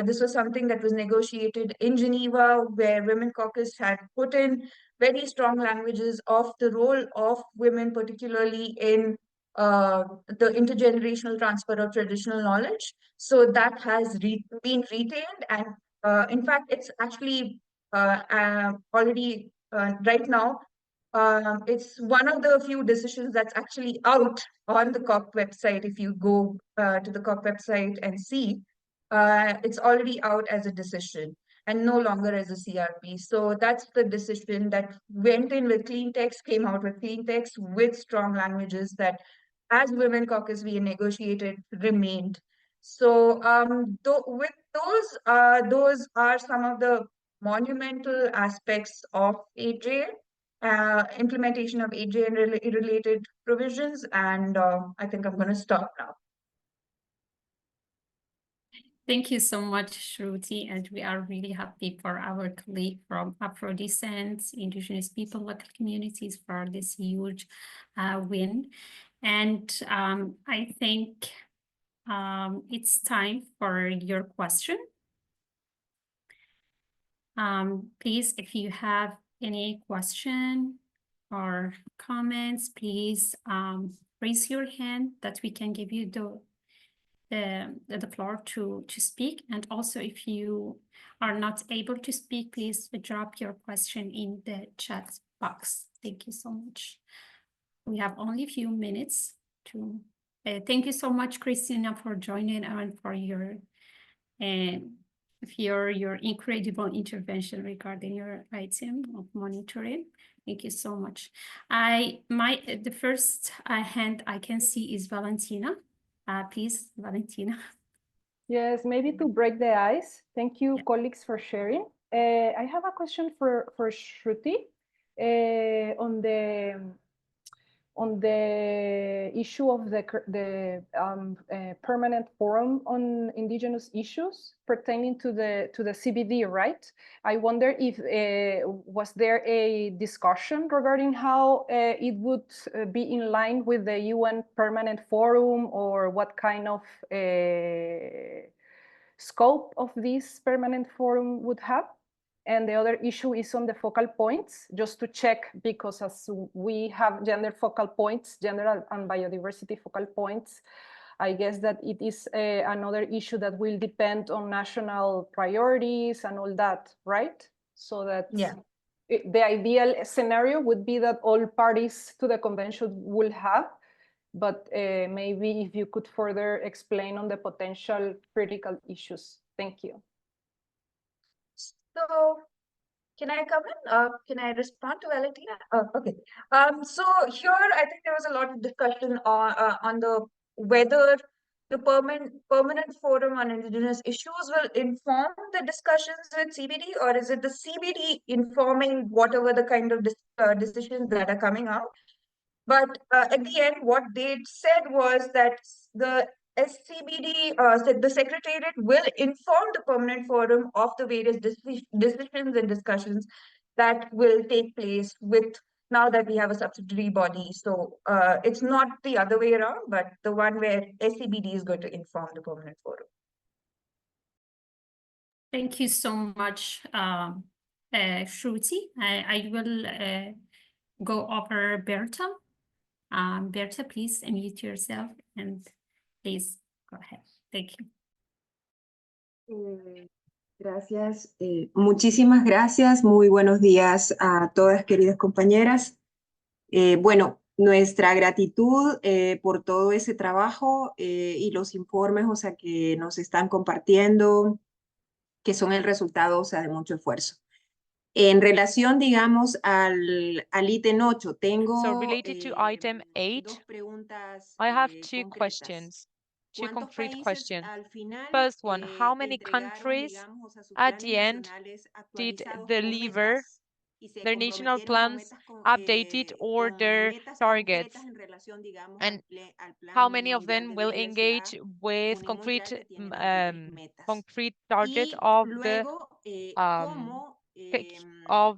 This was something that was negotiated in Geneva, where Women Caucus had put in very strong languages of the role of women, particularly in the intergenerational transfer of traditional knowledge. So that has been retained, and in fact, it's actually already right now. It's one of the few decisions that's actually out on the COP website. If you go to the COP website and see, it's already out as a decision and no longer as a CRP. So that's the decision that went in with clean text, came out with clean text with strong languages that, as Women Caucus, we negotiated, remained. So with those are some of the monumental aspects of 8J, implementation of 8J and related provisions. And I think I'm going to stop now. Thank you so much, Shruti, and we are really happy for our colleague from Afro descent, indigenous people, local communities for this huge win. And I think it's time for your question. Please, if you have any question or comments, please raise your hand that we can give you the floor to speak. And also, if you are not able to speak, please drop your question in the chat box. Thank you so much. We have only a few minutes to thank you so much, Christina, for joining and for your your incredible intervention regarding your item of monitoring. Thank you so much. The first hand I can see is Valentina. Please, Valentina. Yes, maybe to break the ice. Thank you, colleagues, for sharing. I have a question for Shruti on the issue of the permanent forum on indigenous issues pertaining to the CBD, right? I wonder if was there a discussion regarding how it would be in line with the UN permanent forum, or what kind of scope of this permanent forum would have? And the other issue is on the focal points, just to check, because as we have gender focal points, gender and biodiversity focal points, I guess that it is another issue that will depend on national priorities and all that, right? So that the ideal scenario would be that all parties to the convention will have, but maybe if you could further explain on the potential critical issues. Thank you. So can I come in? Can I respond to Valentina? Okay. So here I think there was a lot of discussion on the whether the permanent forum on indigenous issues will inform the discussions with CBD, or is it the CBD informing whatever the kind of decisions that are coming out? But at the end, what they said was that the SCBD, the Secretariat will inform the permanent forum of the various decisions and discussions that will take place with, now that we have a subsidiary body. So it's not the other way around, but the one where SCBD is going to inform the permanent forum. Thank you so much, Shruti. I will go over Berta. Berta, please unmute yourself and please go ahead. Thank you. Gracias, muchísimas gracias. Muy buenos días a todas, queridas compañeras. Bueno, nuestra gratitud por todo ese trabajo y los informes, o sea, que nos están compartiendo, que son el resultado, o sea, de mucho esfuerzo. En relación, digamos, al ítem 8, tengo related to item 8, dos preguntas I have two concretas. questions, two ¿Cuántos concrete países questions. al final First one, how many entregaron, countries digamos, o sea, sus at planes the end nacionales did actualizados con deliver metas y se their national comprometieron con plans metas updated or con their metas targets? concretas en relación, digamos, And al how Plan many of Mundial them de will Biodiversidad, engage with UNED Mundial, concrete que tiene 23 metas. concrete target Y of luego, cómo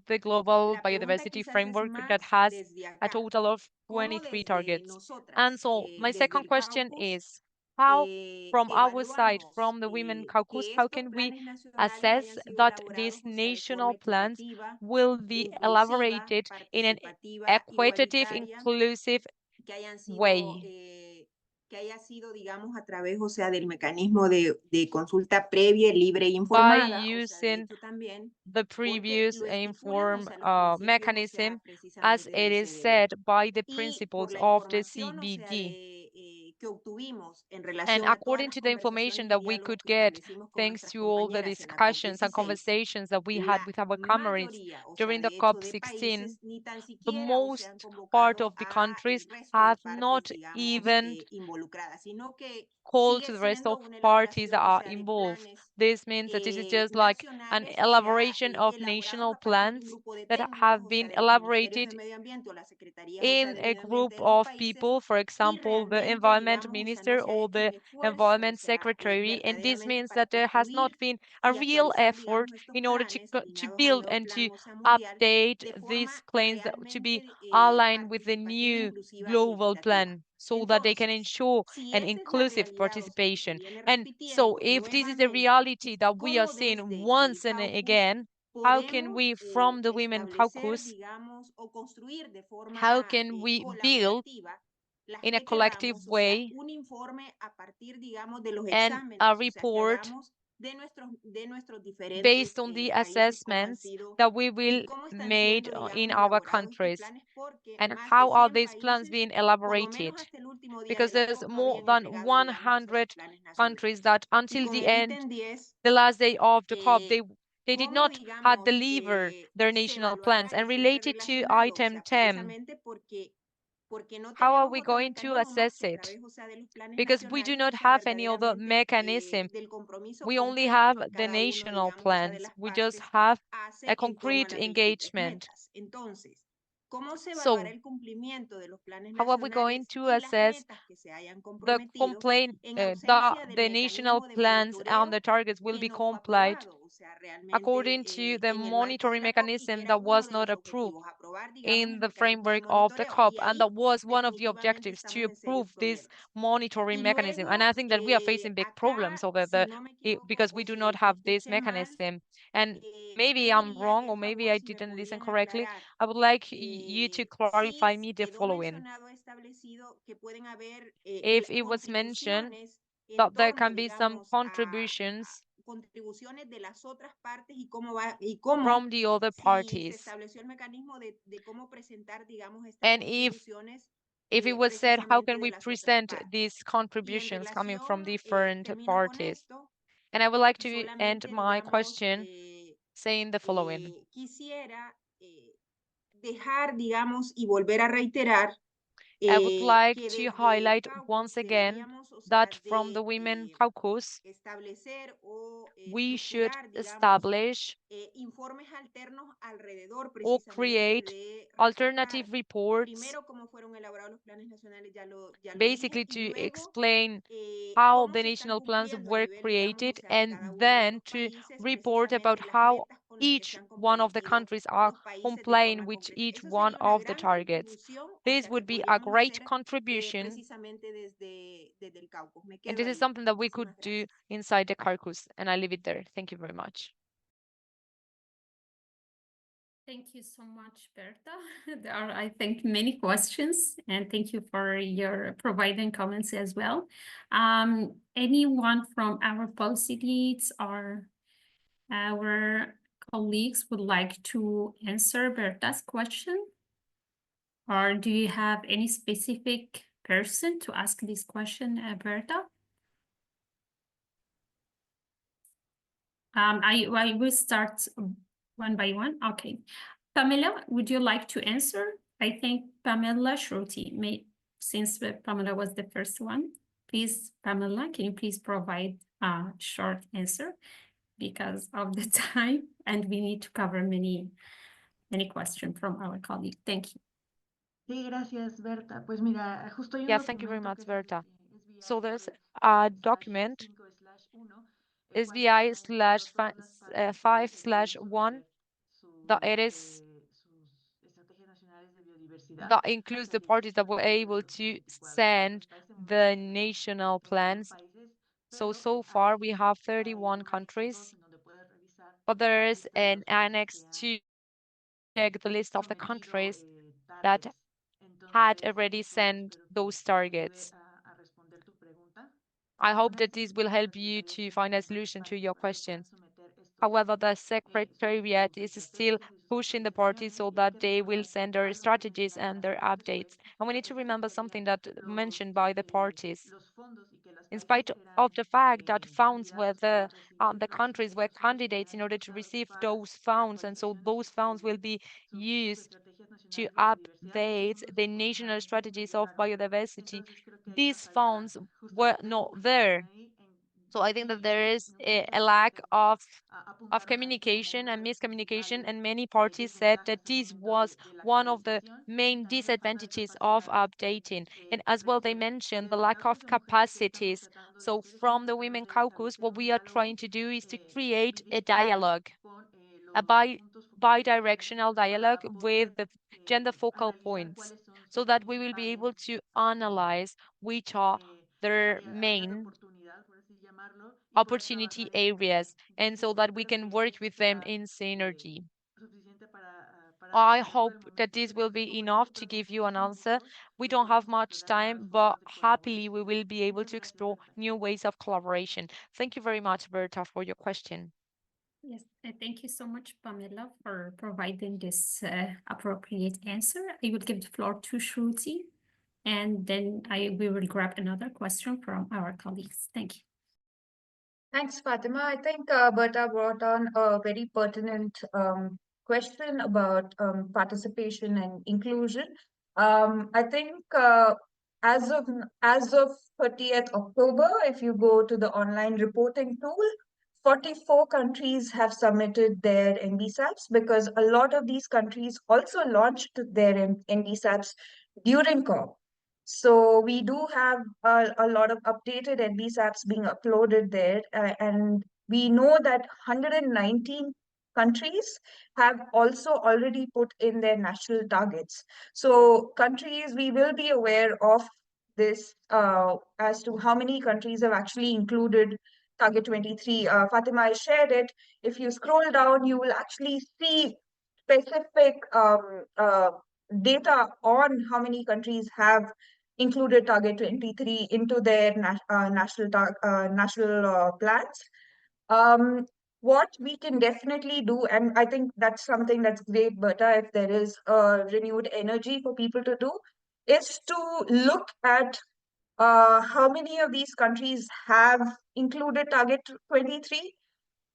the global la pregunta biodiversity quizás es framework that más has desde a acá. total of ¿Cómo 23 desde targets? nosotras, And so my desde second el question caucus, is, how from our side, evaluamos from the Women Caucus, que how estos can we planes nacionales assess hayan sido that elaborados, these o sea, de national forma plans equitativa, will be inclusiva, elaborated in an participativa, equitative, igualitaria, inclusive que hayan sido, way? que haya sido, digamos, a través, o sea, del mecanismo de consulta previa, libre e By informada, o sea, de using hecho también, the porque previous lo estipulan, o inform sea, los principios, o sea, mechanism, as precisamente it del is CBD. said by the Y por principles la of the información, o sea, CBD. que obtuvimos en And relación a todas according las to the information conversaciones y that we diálogos could que get, establecimos con thanks nuestras to all the compañeras en la discussions and COP16, conversations that we la had with our comrades mayoría, o sea, during the de hecho, de COP16, países ni tan the siquiera, o se most han part convocado of the a countries el resto have de partes, not digamos, even involucradas, sino que called to sigue the rest of siendo una parties that elaboración, o are sea, de involved. planes This means that this is just like an nacionales, o sea, elaboration of elaborados national a partir de un plans grupo de that técnicos, have o sea, been de los ministerios de elaborated medio ambiente o las secretarías, o sea, in de a medio ambiente group de los of países, people, for y example, the realmente, environment digamos, o sea, no minister se ha or hecho un the esfuerzo, o environment sea, secretary. And this verdaderamente means para that there has not construir been a y real actualizar, effort digamos, estos in order to, planes to alineados al build nuevo and Plan to Ocean Mundial update de these forma plans to be realmente aligned with the participativa, new inclusiva y global equitativa. plan so that they can Entonces, ensure si an esa es la inclusive realidad, o sea, que se participation. viene And so repitiendo if this is the nuevamente, reality that we are ¿cómo seeing desde el once and caucus again, how can podemos we, from the Women establecer, Caucus, digamos, o construir de forma how can we build colaborativa las in a que collective querramos, o sea, way un informe a partir, digamos, de los and exámenes, a o sea, que report hagamos based on the assessments that we will made in our countries. And how are these plans being elaborated? Because there's more than 100 countries that until the end, the last day of the COP, they did not have delivered their national plans. And related to item 10, how are we going to assess it? Because we do not have any other mechanism. We only have the national plans. We just have a concrete engagement. So, how are we going to assess the complaint that the national plans and the targets will be complied according to the monitoring mechanism that was not approved in the framework of the COP, and that was one of the objectives, to approve this monitoring mechanism. And I think that we are facing big problems over because we do not have this mechanism. And maybe I'm wrong, or maybe I didn't listen correctly. I would like you to clarify me the following. If it was mentioned that there can be some contributions from the other parties. And if it was said, how can we present these contributions coming from different parties? And I would like to end my question saying the following. I would like to highlight once again that from the Women Caucus, we should establish or create alternative reports, basically to explain how the national plans were created, and then to report about how each one of the countries are complying with each one of the targets. This would be a great contribution, and this is something that we could do inside the caucus, and I leave it there. Thank you very much. Thank you so much, Berta. There are, I think, many questions, and thank you for your providing comments as well. Anyone from our policy leads or our colleagues would like to answer Berta's question? Or do you have any specific person to ask this question, Berta? I will start one by one. Okay. Pamela, would you like to answer? I think Pamela Shruti, since Pamela was the first one. Please, Pamela, can you please provide a short answer because of the time, and we need to cover many questions from our colleague. Thank you. Sí, gracias, Berta. Pues mira, justo hay un Yeah, thank you very documento much, que se Berta. envía So there's sobre a document, 5/1, SBI/5/1, that it is that includes the parties that were able to send the national plans. So far we have 31 countries, but there is an annex to check the list of the countries that had already sent those targets. I hope that this will help you to find a solution to your question. However, the Secretariat is still pushing the parties so that they will send their strategies and their updates. And we need to remember something that mentioned by the parties. In spite of the fact that funds were the countries were candidates in order to receive those funds, and so those funds will be used to update the national strategies of biodiversity. These funds were not there. So I think that there is a lack of communication and miscommunication, and many parties said that this was one of the main disadvantages of updating. And as well, they mentioned the lack of capacities. So from the Women Caucus, what we are trying to do is to create a dialogue, a bi-directional dialogue with the gender focal points, so that we will be able to analyze which are their main opportunity areas, and so that we can work with them in synergy. I hope that this will be enough to give you an answer. We don't have much time, but happily we will be able to explore new ways of collaboration. Thank you very much, Berta, for your question. Yes, thank you so much, Pamela, for providing this appropriate answer. I will give the floor to Shruti, and then we will grab another question from our colleagues. Thank you. Thanks, Fatima. I think Berta brought on a very pertinent question about participation and inclusion. I think as of 30th October, if you go to the online reporting tool, 44 countries have submitted their NBSAPs, because a lot of these countries also launched their NBSAPs during COP. So we do have a lot of updated NBSAPs being uploaded there, and we know that 119 countries have also already put in their national targets. So countries, we will be aware of this as to how many countries have actually included Target 23. Fatima, I shared it. If you scroll down, you will actually see specific data on how many countries have included Target 23 into their national plans. What we can definitely do, and I think that's something that's great, Berta, if there is a renewed energy for people to do, is to look at how many of these countries have included Target 23.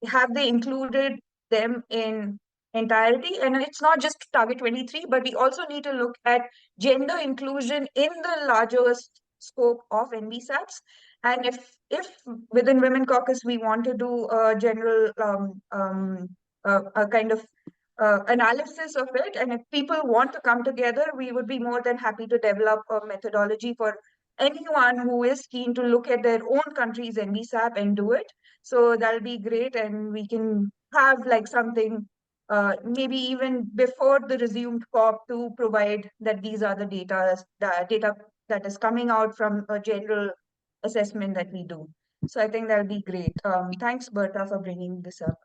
Have they included them in entirety? And it's not just Target 23, but we also need to look at gender inclusion in the larger scope of NBSAPs. And if within Women Caucus we want to do a general a kind of analysis of it, and if people want to come together, we would be more than happy to develop a methodology for anyone who is keen to look at their own country's NBSAP and do it. So that'll be great, and we can have like something maybe even before the resumed COP to provide that these are the data that is coming out from a general assessment that we do. So I think that'll be great. Thanks, Berta, for bringing this up.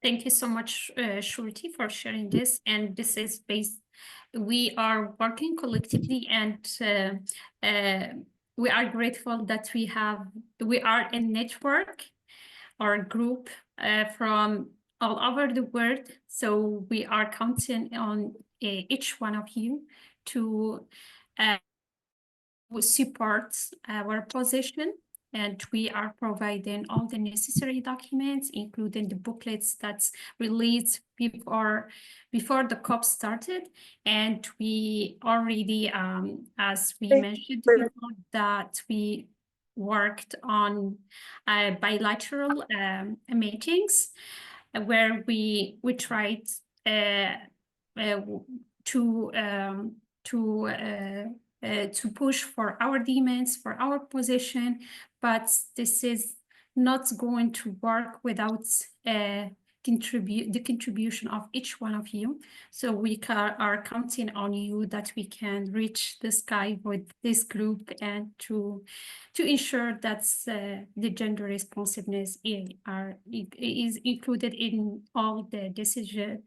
Thank you so much, Shruti, for sharing this. And this is based, we are working collectively, and we are grateful that we are a network or a group from all over the world. So we are counting on each one of you to support our position. And we are providing all the necessary documents, including the booklets that's released before the COP started. And we already, as we mentioned before, that we worked on bilateral meetings where we tried to push for our demands, for our position, but this is not going to work without the contribution of each one of you. So we are counting on you that we can reach the sky with this group, and to ensure that the gender responsiveness is included in all the decisions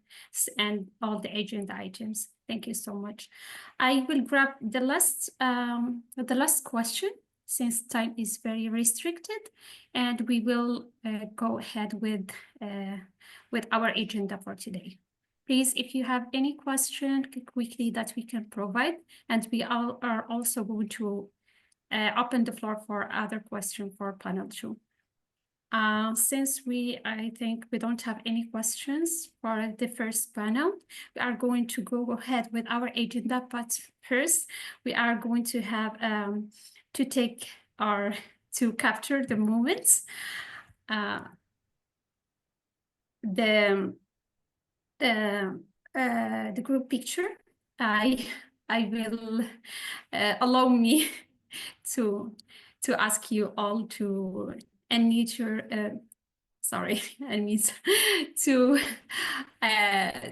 and all the agenda items. Thank you so much. I will grab the last question, since time is very restricted, and we will go ahead with our agenda for today. Please, if you have any question quickly that we can provide, and we are also going to open the floor for other questions for panel 2. Since I think we don't have any questions for the first panel, we are going to go ahead with our agenda. But first, we are going to have to capture the moments. The group picture. I will allow me to ask you all to unmute your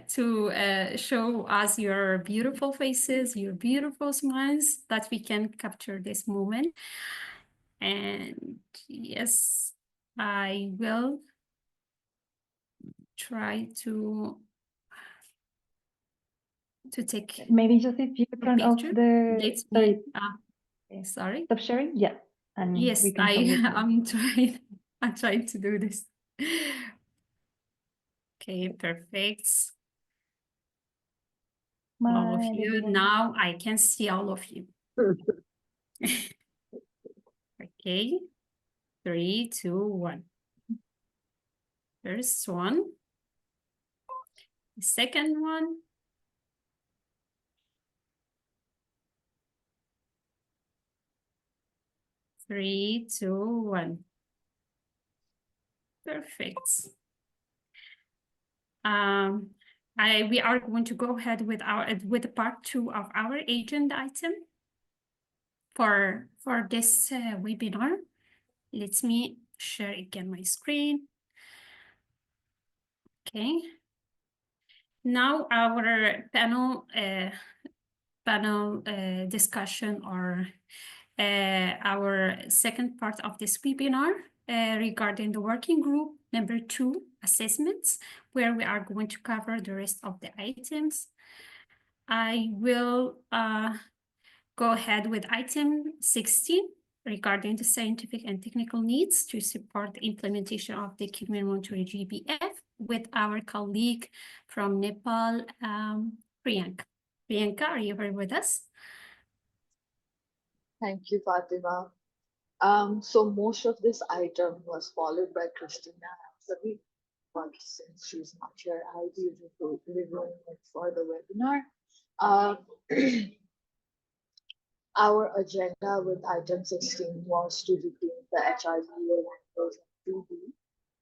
to show us your beautiful faces, your beautiful smiles, that we can capture this moment. And yes, I will try to to take Maybe just if you a turn off picture. the, Sorry. stop sharing, yeah, and Yes, we can submit it. I'm trying to do this. Okay, perfect. All of Bye, you. everyone. Now I can see all of you. Okay. 3, 2, 1. First one. The second one. Three, two, one. Perfect. We are going to go ahead with part 2 of our agenda item for this webinar. Let me share again my screen. Okay. Now our panel discussion, or our second part of this webinar regarding the working group number 2 assessments, where we are going to cover the rest of the items. I will go ahead with item 16 regarding the scientific and technical needs to support the implementation of the community GBF with our colleague from Nepal, Priyanka. Priyanka, are you here with us? Thank you, Fatima. So most of this item was followed by Christina Sabi, but since she's not here, I'll be reviewing it for the webinar. Our agenda with item 16 was to retain the HRBA language and 2D.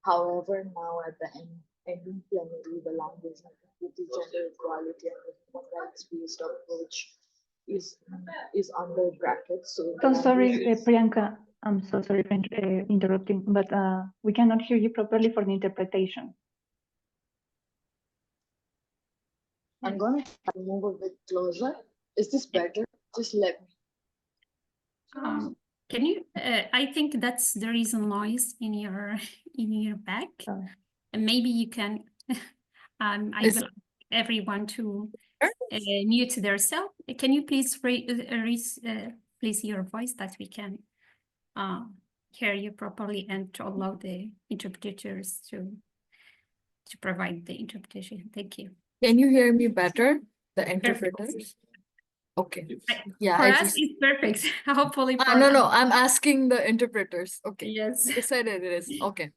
However, now at the ending plenary, the language and gender equality and the human rights-based approach is under brackets. So sorry, Priyanka. I'm so sorry for interrupting, but we cannot hear you properly for the interpretation. I'm going to move a bit closer. Is this better? Just let me. Can you? I think that's the reason noise in your back, and maybe you can. I will ask everyone to mute their self. Can you please please your voice that we can hear you properly, and to allow the interpreters to provide the interpretation. Thank you. Can you hear me better, the interpreters? Perfect. Okay. Yeah, for us, it's perfect. Hopefully for no, I'm asking the interpreters. Okay. Yes. You said it is. Okay.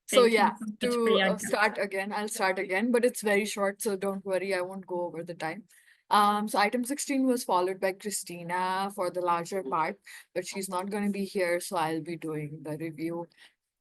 So yeah, to start again, I'll start again, but it's very short, so don't worry, I won't go over the time. So item 16 was followed by Christina for the larger part, but she's not going to be here, so I'll be doing the review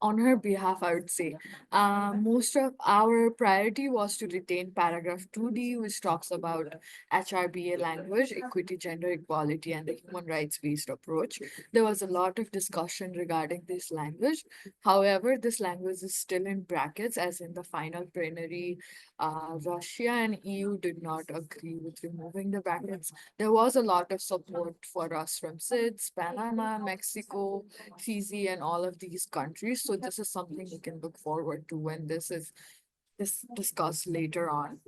on her behalf, I would say. Most of our priority was to retain paragraph 2D, which talks about HRBA language, equity, gender equality, and the human rights-based approach. There was a lot of discussion regarding this language. However, this language is still in brackets, as in the final plenary, Russia and EU did not agree with removing the brackets. There was a lot of support for us from SIDS, Panama, Mexico, Fiji, and all of these countries. So this is something we can look forward to when this is discussed later on.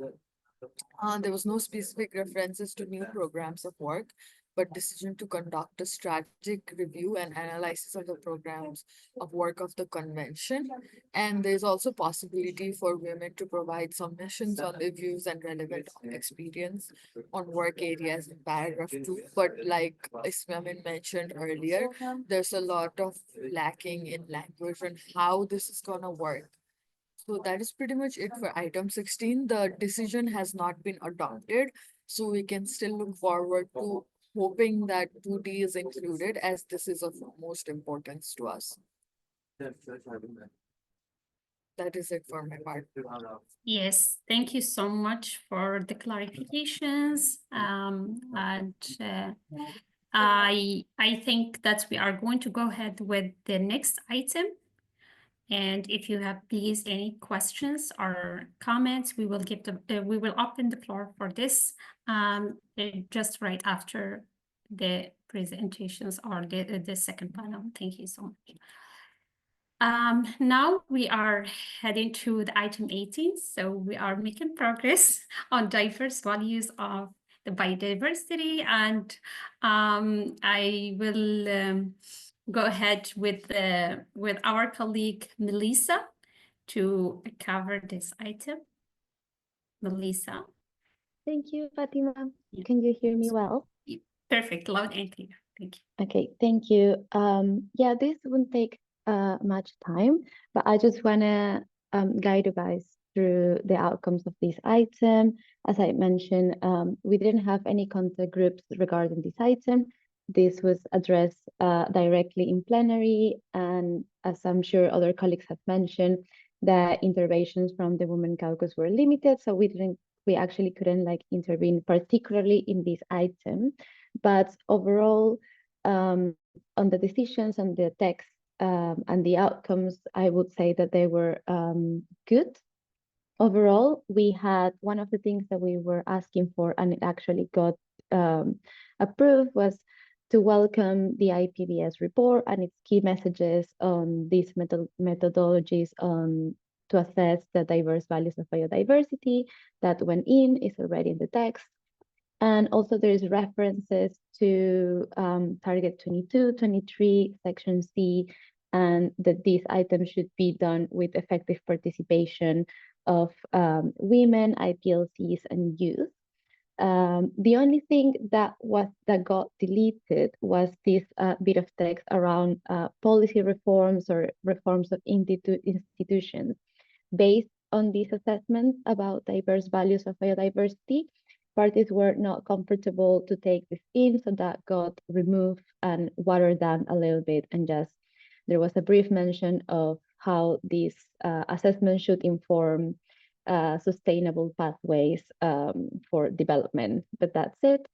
There was no specific references to new programs of work, but decision to conduct a strategic review and analysis of the programs of work of the convention. And there's also possibility for women to provide submissions on their views and relevant experience on work areas in paragraph 2. But like Ismail mentioned earlier, there's a lot of lacking in language and how this is gonna work. So that is pretty much it for item 16. The decision has not been adopted, so we can still look forward to hoping that 2D is included, as this is of most importance to us. That is it for my part. Yes, thank you so much for the clarifications. I think that we are going to go ahead with the next item. And if you have, please, any questions or comments, we will give we will open the floor for this just right after the presentations or the second panel. Thank you so much. Now we are heading to the item 18. So we are making progress on diverse values of the biodiversity, and I will go ahead with our colleague Melissa to cover this item. Melissa. Thank you, Fatima. Can you hear me well? Perfect, loud and clear. Thank you. Okay, thank you. Yeah, this won't take much time, but I just want to guide you guys through the outcomes of this item. As I mentioned, we didn't have any contact groups regarding this item. This was addressed directly in plenary, and as I'm sure other colleagues have mentioned, the interventions from the Women Caucus were limited, so we actually couldn't intervene particularly in this item. But overall, on the decisions and the text and the outcomes, I would say that they were good. Overall, we had one of the things that we were asking for, and it actually got approved, was to welcome the IPBES report and its key messages on these methodologies to assess the diverse values of biodiversity. That went in, is already in the text. And also there's references to target 22, 23, section C, and that these items should be done with effective participation of women, IPLCs, and youth. The only thing that got deleted was this bit of text around policy reforms or reforms of institutions. Based on these assessments about diverse values of biodiversity, parties were not comfortable to take this in, so that got removed and watered down a little bit, and just there was a brief mention of how these assessments should inform sustainable pathways for development, but that's it.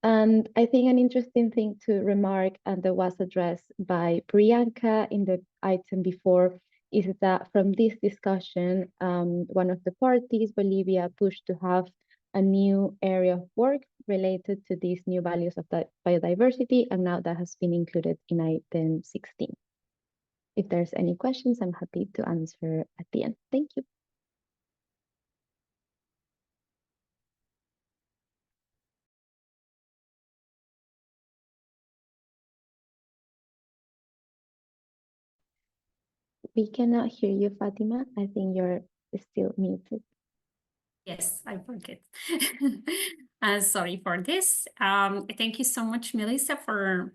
And I think an interesting thing to remark, and that was addressed by Priyanka in the item before, is that from this discussion, one of the parties, Bolivia, pushed to have a new area of work related to these new values of biodiversity, and now that has been included in item 16. If there's any questions, I'm happy to answer at the end. Thank you. We cannot hear you, Fatima. I think you're still muted. Yes, I forget. Sorry for this. Thank you so much, Melissa, for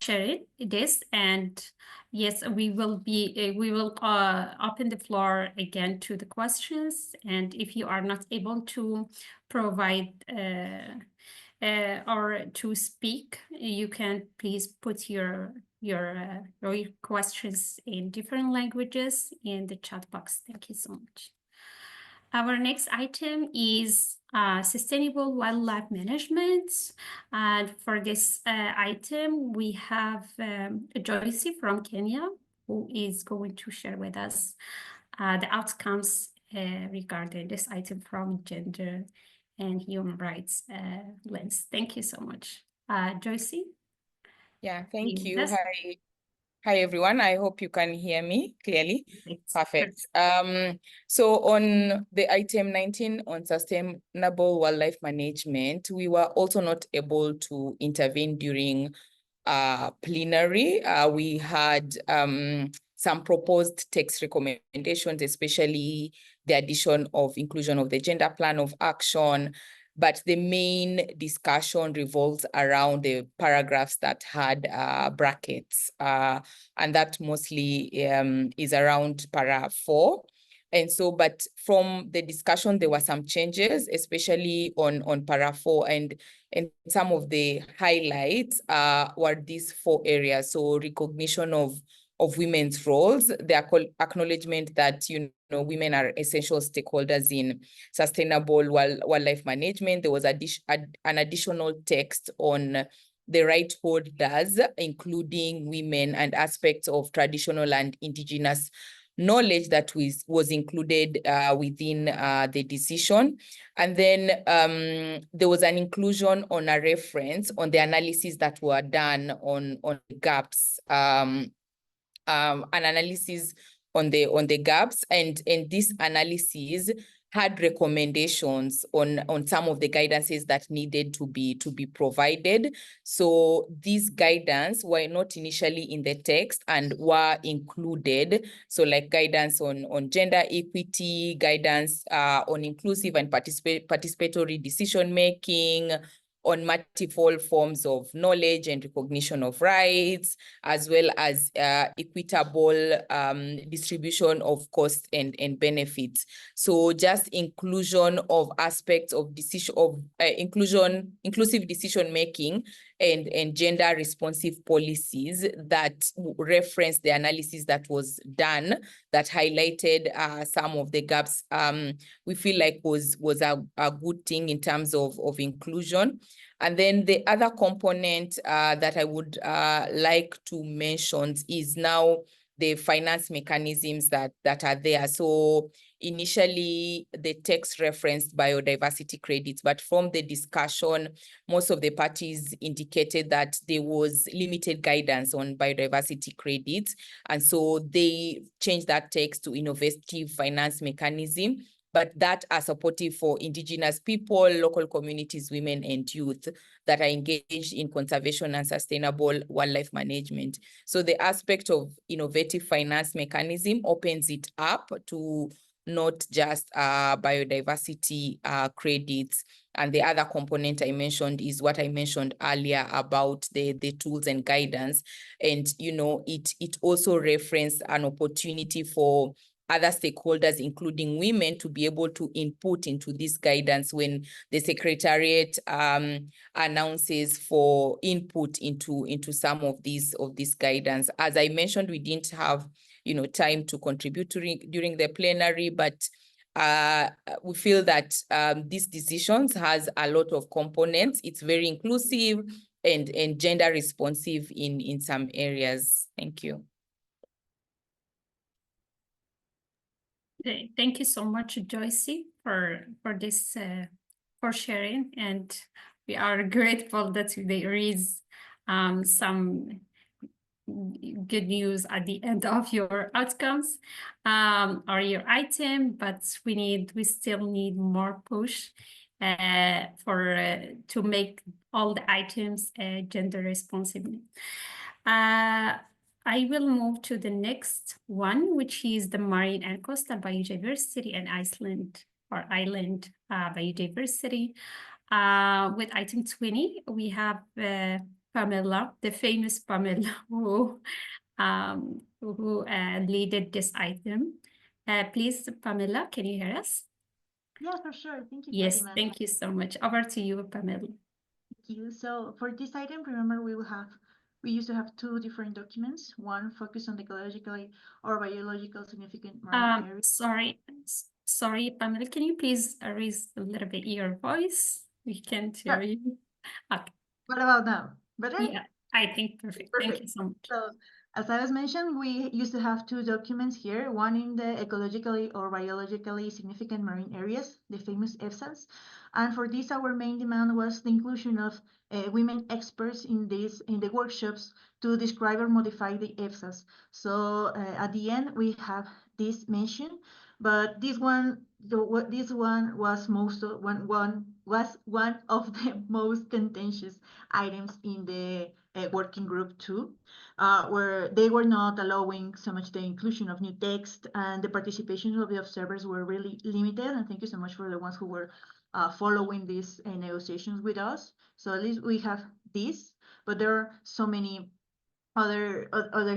sharing this. And yes, we will open the floor again to the questions. And if you are not able to provide or to speak, you can please put your questions in different languages in the chat box. Thank you so much. Our next item is sustainable wildlife management. And for this item, we have Joyce from Kenya, who is going to share with us the outcomes regarding this item from gender and human rights lens. Thank you so much. Joyce? Yeah, thank you. Hi, everyone. I hope you can hear me clearly. Perfect. So on the item 19 on sustainable wildlife management, we were also not able to intervene during plenary. We had some proposed text recommendations, especially the inclusion of the gender plan of action. But the main discussion revolves around the paragraphs that had brackets, and that mostly is around para 4. And so, but from the discussion, there were some changes, especially on para 4, and some of the highlights were these 4 areas. So recognition of women's roles, the acknowledgement that, women are essential stakeholders in sustainable wildlife management. There was an additional text on the right holders, including women, and aspects of traditional and indigenous knowledge that was included within the decision. And then there was an inclusion on a reference on the analysis that were done on gaps, an analysis on the gaps, and this analysis had recommendations on some of the guidances that needed to be provided. So these guidance were not initially in the text and were included. So like guidance on gender equity, guidance on inclusive and participatory decision-making, on multiple forms of knowledge and recognition of rights, as well as equitable distribution of costs and benefits. So just inclusion of aspects of inclusive decision making and gender responsive policies that reference the analysis that was done that highlighted some of the gaps we feel like was a good thing in terms of inclusion. And then the other component that I would like to mention is now the finance mechanisms that are there. So initially, the text referenced biodiversity credits, but from the discussion, most of the parties indicated that there was limited guidance on biodiversity credits. And so they changed that text to innovative finance mechanism, but that are supportive for indigenous people, local communities, women, and youth that are engaged in conservation and sustainable wildlife management. So the aspect of innovative finance mechanism opens it up to not just biodiversity credits. And the other component I mentioned is what I mentioned earlier about the tools and guidance. And, it also referenced an opportunity for other stakeholders, including women, to be able to input into this guidance when the Secretariat announces for input into some of these guidance. As I mentioned, we didn't have time to contribute during the plenary, but we feel that these decisions has a lot of components. It's very inclusive and gender responsive in some areas. Thank you. Thank you so much, Joyce, for this for sharing, and we are grateful that they raise some good news at the end of your outcomes or your item, but we still need more push to make all the items gender responsive. I will move to the next one, which is the marine and coastal biodiversity and island biodiversity. With item 20, we have Pamela, the famous Pamela, who leaded this item. Please, Pamela, can you hear us? Yeah, for sure. Thank you, Yes, Fatima. thank you so much. Over to you, Pamela. Thank you. So for this item, remember we used to have two different documents. One focused on the ecologically or biological significant marine areas. Sorry, Pamela, can you please raise a little bit your voice? We can't hear you. Okay. What about now? Better? Yeah, I think perfect. Thank you so much. So, as I was mentioned, we used to have two documents here, one in the ecologically or biologically significant marine areas, the famous EFSAs. And for this, our main demand was the inclusion of women experts in the workshops to describe or modify the EFSAs. So at the end, we have this mention, but this one was one of the most contentious items in the working group too, where they were not allowing so much the inclusion of new text, and the participation of the observers were really limited. And thank you so much for the ones who were following these negotiations with us. So at least we have this, but there are so many other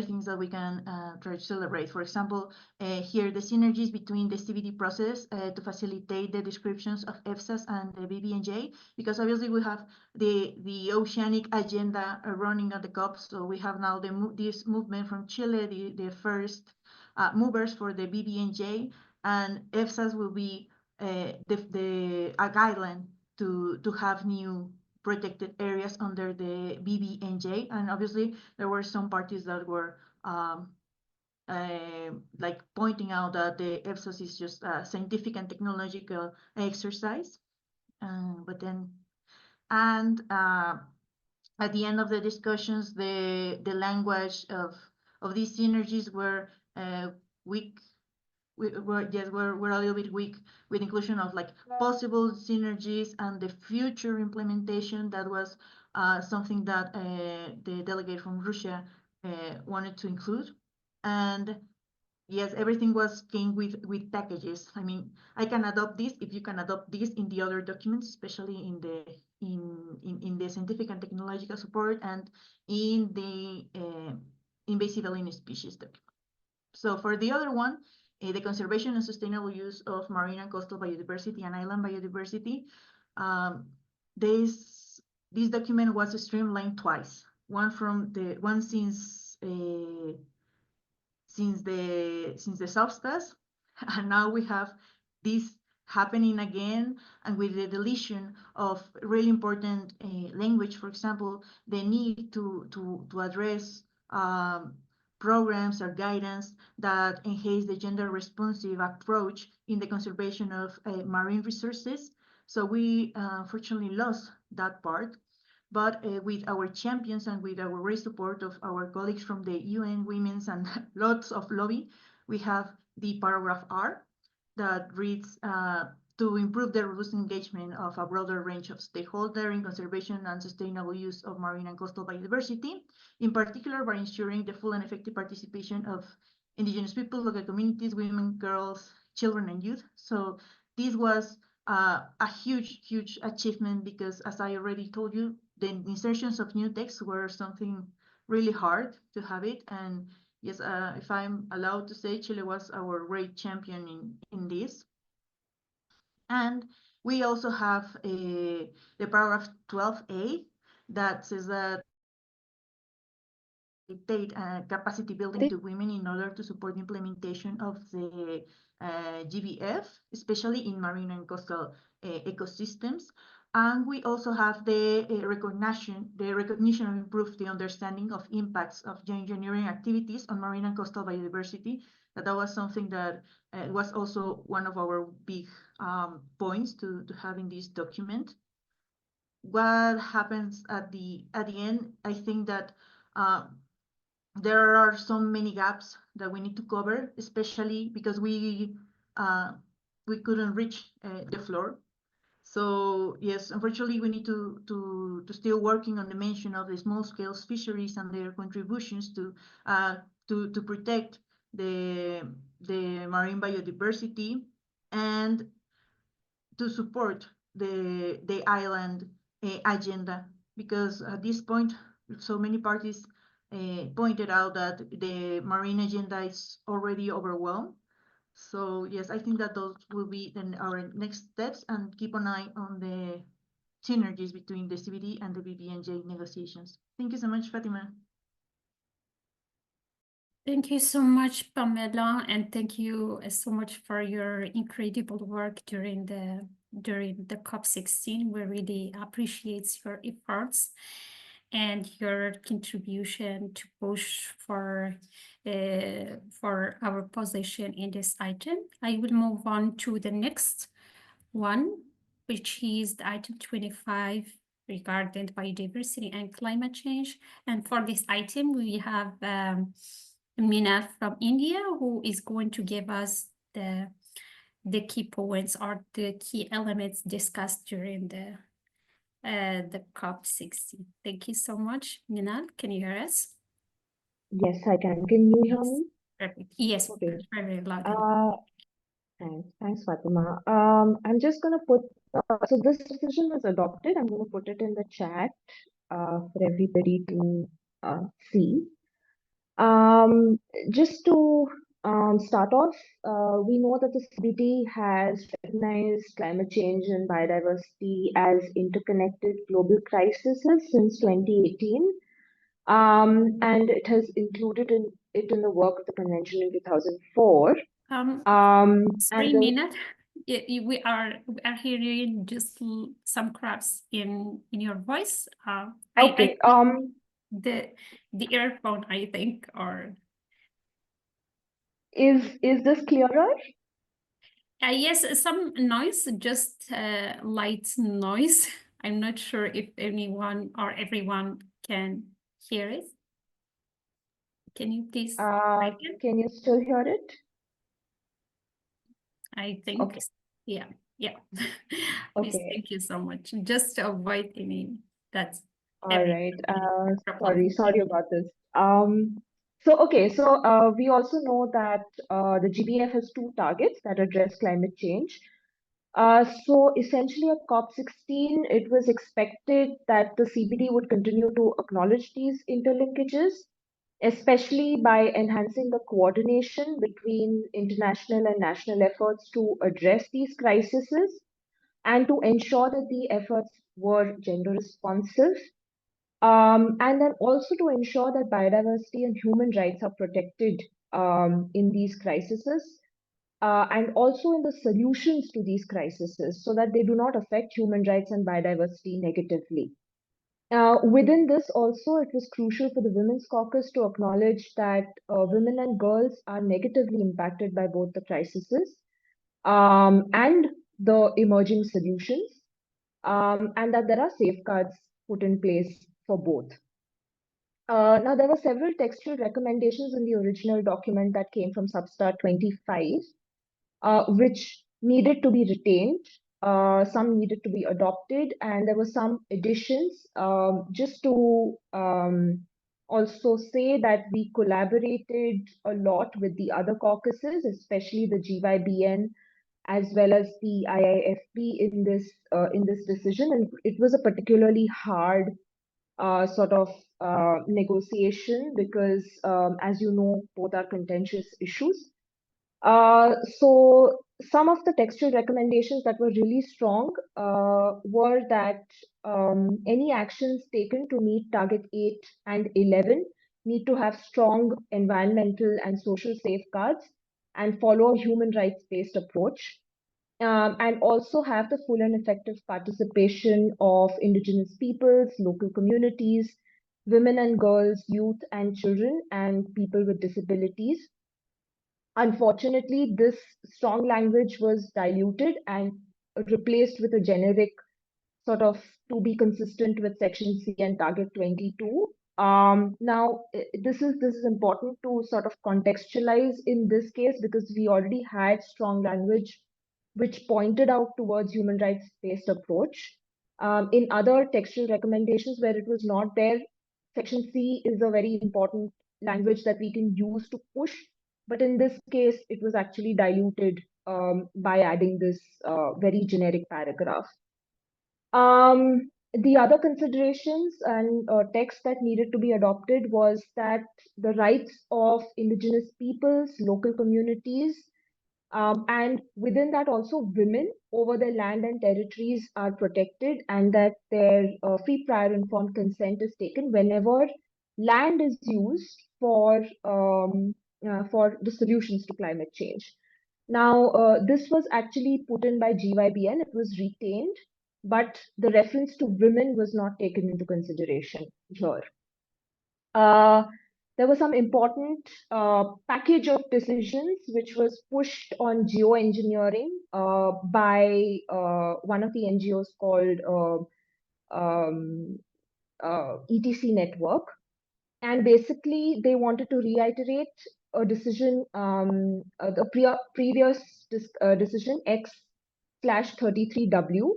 things that we can try to celebrate. For example, here the synergies between the CBD process to facilitate the descriptions of EFSAs and the BBNJ, because obviously we have the oceanic agenda running at the COP. So we have now this movement from Chile, the first movers for the BBNJ, and EFSAs will be a guideline to have new protected areas under the BBNJ. And obviously there were some parties that were like pointing out that the EFSAS is just a scientific and technological exercise. At the end of the discussions, the language of these synergies were weak we're a little bit weak with inclusion of like possible synergies and the future implementation. That was something that the delegate from Russia wanted to include. And yes, everything came with packages. I mean, I can adopt this if you can adopt this in the other documents, especially in the scientific and technological support and in the invasive alien species document. So for the other one, the conservation and sustainable use of marine and coastal biodiversity and island biodiversity, this document was streamlined twice. One since the subspace, and now we have this happening again, and with the deletion of really important language, for example, the need to address programs or guidance that enhance the gender responsive approach in the conservation of marine resources. So we unfortunately lost that part. But with our champions and with our great support of our colleagues from the UN Women's and lots of lobby, we have the paragraph R that reads to improve the robust engagement of a broader range of stakeholders in conservation and sustainable use of marine and coastal biodiversity, in particular by ensuring the full and effective participation of indigenous people, local communities, women, girls, children, and youth. So this was a huge achievement because, as I already told you, the insertions of new text were something really hard to have it. And yes, if I'm allowed to say, Chile was our great champion in this. And we also have the paragraph 12A that says that capacity building to women in order to support the implementation of the GBF, especially in marine and coastal ecosystems. And we also have the recognition of improve the understanding of impacts of geoengineering activities on marine and coastal biodiversity. That was something that was also one of our big points to have in this document. What happens at the end? I think that there are so many gaps that we need to cover, especially because we couldn't reach the floor. So yes, unfortunately, we need to still working on the mention of the small-scale fisheries and their contributions to protect the marine biodiversity and to support the island agenda, because at this point, so many parties pointed out that the marine agenda is already overwhelmed. So yes, I think that those will be then our next steps, and keep an eye on the synergies between the CBD and the BBNJ negotiations. Thank you so much, Fatima. Thank you so much, Pamela, and thank you so much for your incredible work during the COP16. We really appreciate your efforts and your contribution to push for our position in this item. I will move on to the next one, which is the item 25 regarding biodiversity and climate change. And for this item, we have Mina from India, who is going to give us the key points or the key elements discussed during the COP16. Thank you so much, Mina. Can you hear us? Yes, I can. Can you hear me? Perfect. Yes, okay. very loud. Thanks, Fatima. I'm just going to put, so this decision was adopted. I'm going to put it in the chat for everybody to see. Just to start off, we know that the CBD has recognized climate change and biodiversity as interconnected global crises since 2018. And it has included it in the work of the convention in 2004. Sorry, Mina, we are hearing just some cracks in your voice. Okay. The earphone, I think, or is this clearer? Yes, some noise, just light noise. I'm not sure if anyone or everyone can hear it. Can you please? Can you still hear it? I think. Okay. Yeah, yeah. Please, Okay. thank you so much. Just to avoid any, that's All right. proposal. Sorry about this. We also know that the GBF has two targets that address climate change. So essentially at COP16, it was expected that the CBD would continue to acknowledge these interlinkages, especially by enhancing the coordination between international and national efforts to address these crises and to ensure that the efforts were gender responsive. And then also to ensure that biodiversity and human rights are protected in these crises, and also in the solutions to these crises so that they do not affect human rights and biodiversity negatively. Within this also, it was crucial for the Women's Caucus to acknowledge that women and girls are negatively impacted by both the crises and the emerging solutions, and that there are safeguards put in place for both. Now, there were several textual recommendations in the original document that came from Substar 25, which needed to be retained. Some needed to be adopted, and there were some additions. Just to also say that we collaborated a lot with the other caucuses, especially the GYBN as well as the IIFP in this decision, and it was a particularly hard sort of negotiation because, as you know, both are contentious issues. So some of the textual recommendations that were really strong were that any actions taken to meet target 8 and 11 need to have strong environmental and social safeguards and follow a human rights-based approach. And also have the full and effective participation of indigenous peoples, local communities, women and girls, youth and children, and people with disabilities. Unfortunately, this strong language was diluted and replaced with a generic sort of to be consistent with Section C and Target 22. Now, this is important to sort of contextualize in this case because we already had strong language which pointed out towards human rights-based approach. In other textual recommendations where it was not there, Section C is a very important language that we can use to push. But in this case, it was actually diluted by adding this very generic paragraph. The other considerations and text that needed to be adopted was that the rights of indigenous peoples, local communities, and within that also women over their land and territories are protected, and that their free, prior, informed consent is taken whenever land is used for the solutions to climate change. Now, this was actually put in by GYBN. It was retained, but the reference to women was not taken into consideration here. There was some important package of decisions which was pushed on geoengineering by one of the NGOs called ETC Network. And basically, they wanted to reiterate a decision, the previous decision X/33W,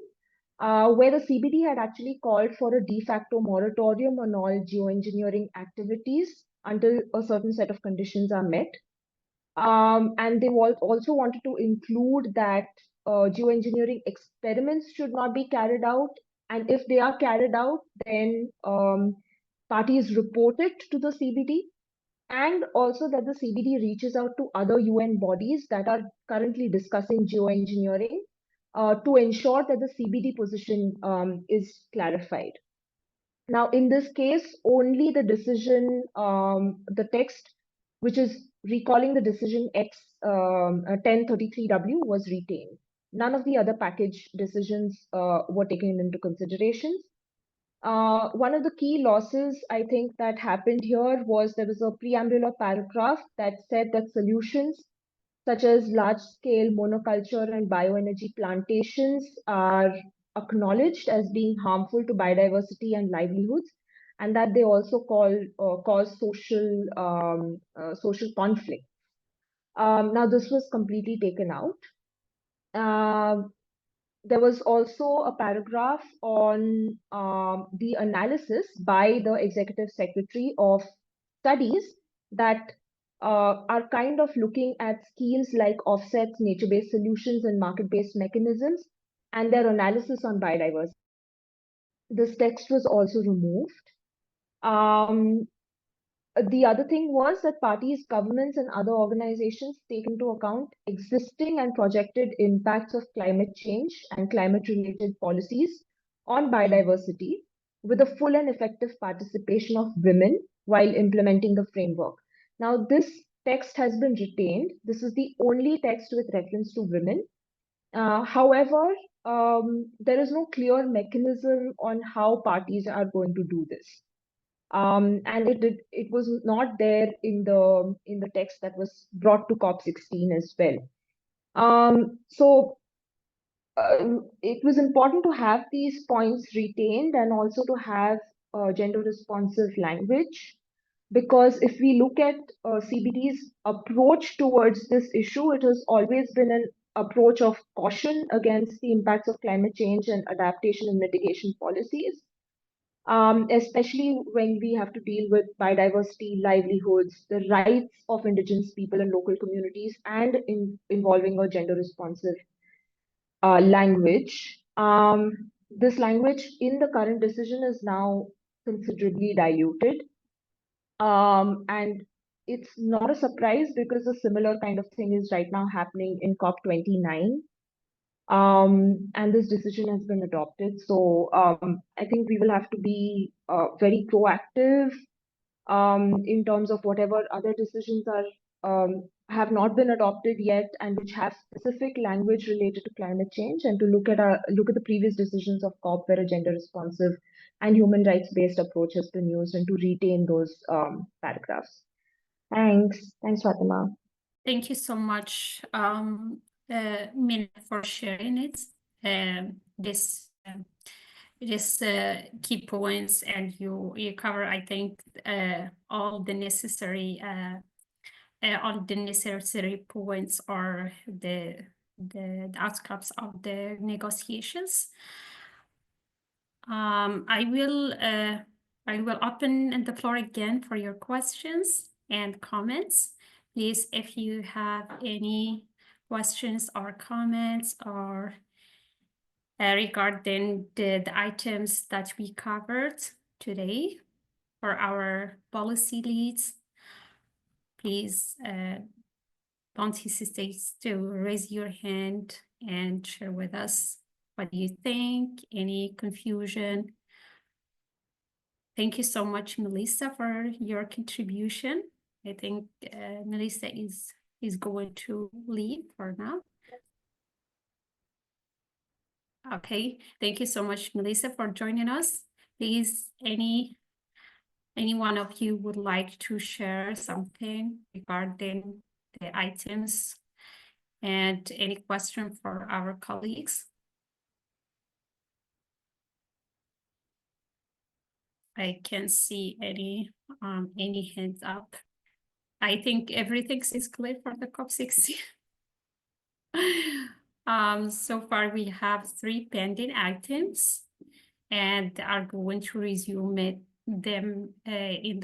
where the CBD had actually called for a de facto moratorium on all geoengineering activities until a certain set of conditions are met. And they also wanted to include that geoengineering experiments should not be carried out. And if they are carried out, then parties report it to the CBD. And also that the CBD reaches out to other UN bodies that are currently discussing geoengineering to ensure that the CBD position is clarified. Now, in this case, only the decision, the text, which is recalling the decision X1033W was retained. None of the other package decisions were taken into consideration. One of the key losses I think that happened here was there was a preambular paragraph that said that solutions such as large-scale monoculture and bioenergy plantations are acknowledged as being harmful to biodiversity and livelihoods, and that they also cause social conflict. Now, this was completely taken out. There was also a paragraph on the analysis by the executive secretary of studies that are kind of looking at schemes like offsets, nature-based solutions, and market-based mechanisms, and their analysis on biodiversity. This text was also removed. The other thing was that parties, governments, and other organizations take into account existing and projected impacts of climate change and climate-related policies on biodiversity with a full and effective participation of women while implementing the framework. Now, this text has been retained. This is the only text with reference to women. However, there is no clear mechanism on how parties are going to do this. And it was not there in the text that was brought to COP16 as well. So it was important to have these points retained and also to have gender responsive language, because if we look at CBD's approach towards this issue, it has always been an approach of caution against the impacts of climate change and adaptation and mitigation policies. Especially when we have to deal with biodiversity, livelihoods, the rights of indigenous people and local communities, and involving a gender responsive language. This language in the current decision is now considerably diluted. And it's not a surprise because a similar kind of thing is right now happening in COP29. And this decision has been adopted. So I think we will have to be very proactive in terms of whatever other decisions have not been adopted yet and which have specific language related to climate change, and to look at the previous decisions of COP where a gender responsive and human rights based approach has been used, and to retain those paragraphs. Thanks, Fatima. Thank you so much, Mina, for sharing it. This key points, and you cover, I think, all the necessary points or the outcomes of the negotiations. I will open the floor again for your questions and comments. Please, if you have any questions or comments or regarding the items that we covered today for our policy leads, please don't hesitate to raise your hand and share with us what you think, any confusion. Thank you so much, Melissa, for your contribution. I think Melissa is going to leave for now. Okay, thank you so much, Melissa, for joining us. Please, any one of you would like to share something regarding the items and any question for our colleagues? I can't see any hands up. I think everything is clear for the COP16. So far we have 3 pending items, and are going to resume them in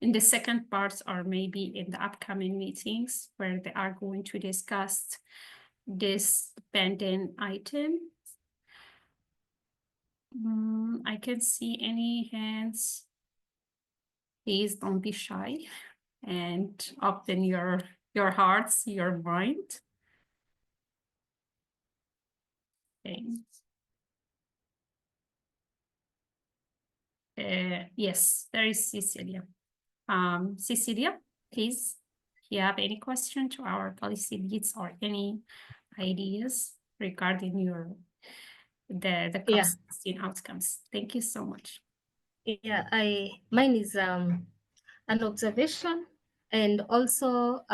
the second parts, or maybe in the upcoming meetings where they are going to discuss this pending item. I can't see any hands. Please don't be shy and open your hearts, your mind. Okay. Yes, there is Cecilia. Cecilia, please, if you have any question to our policy leads or any ideas regarding the COP16 outcomes. Thank you so much. Yeah, mine is an observation, and also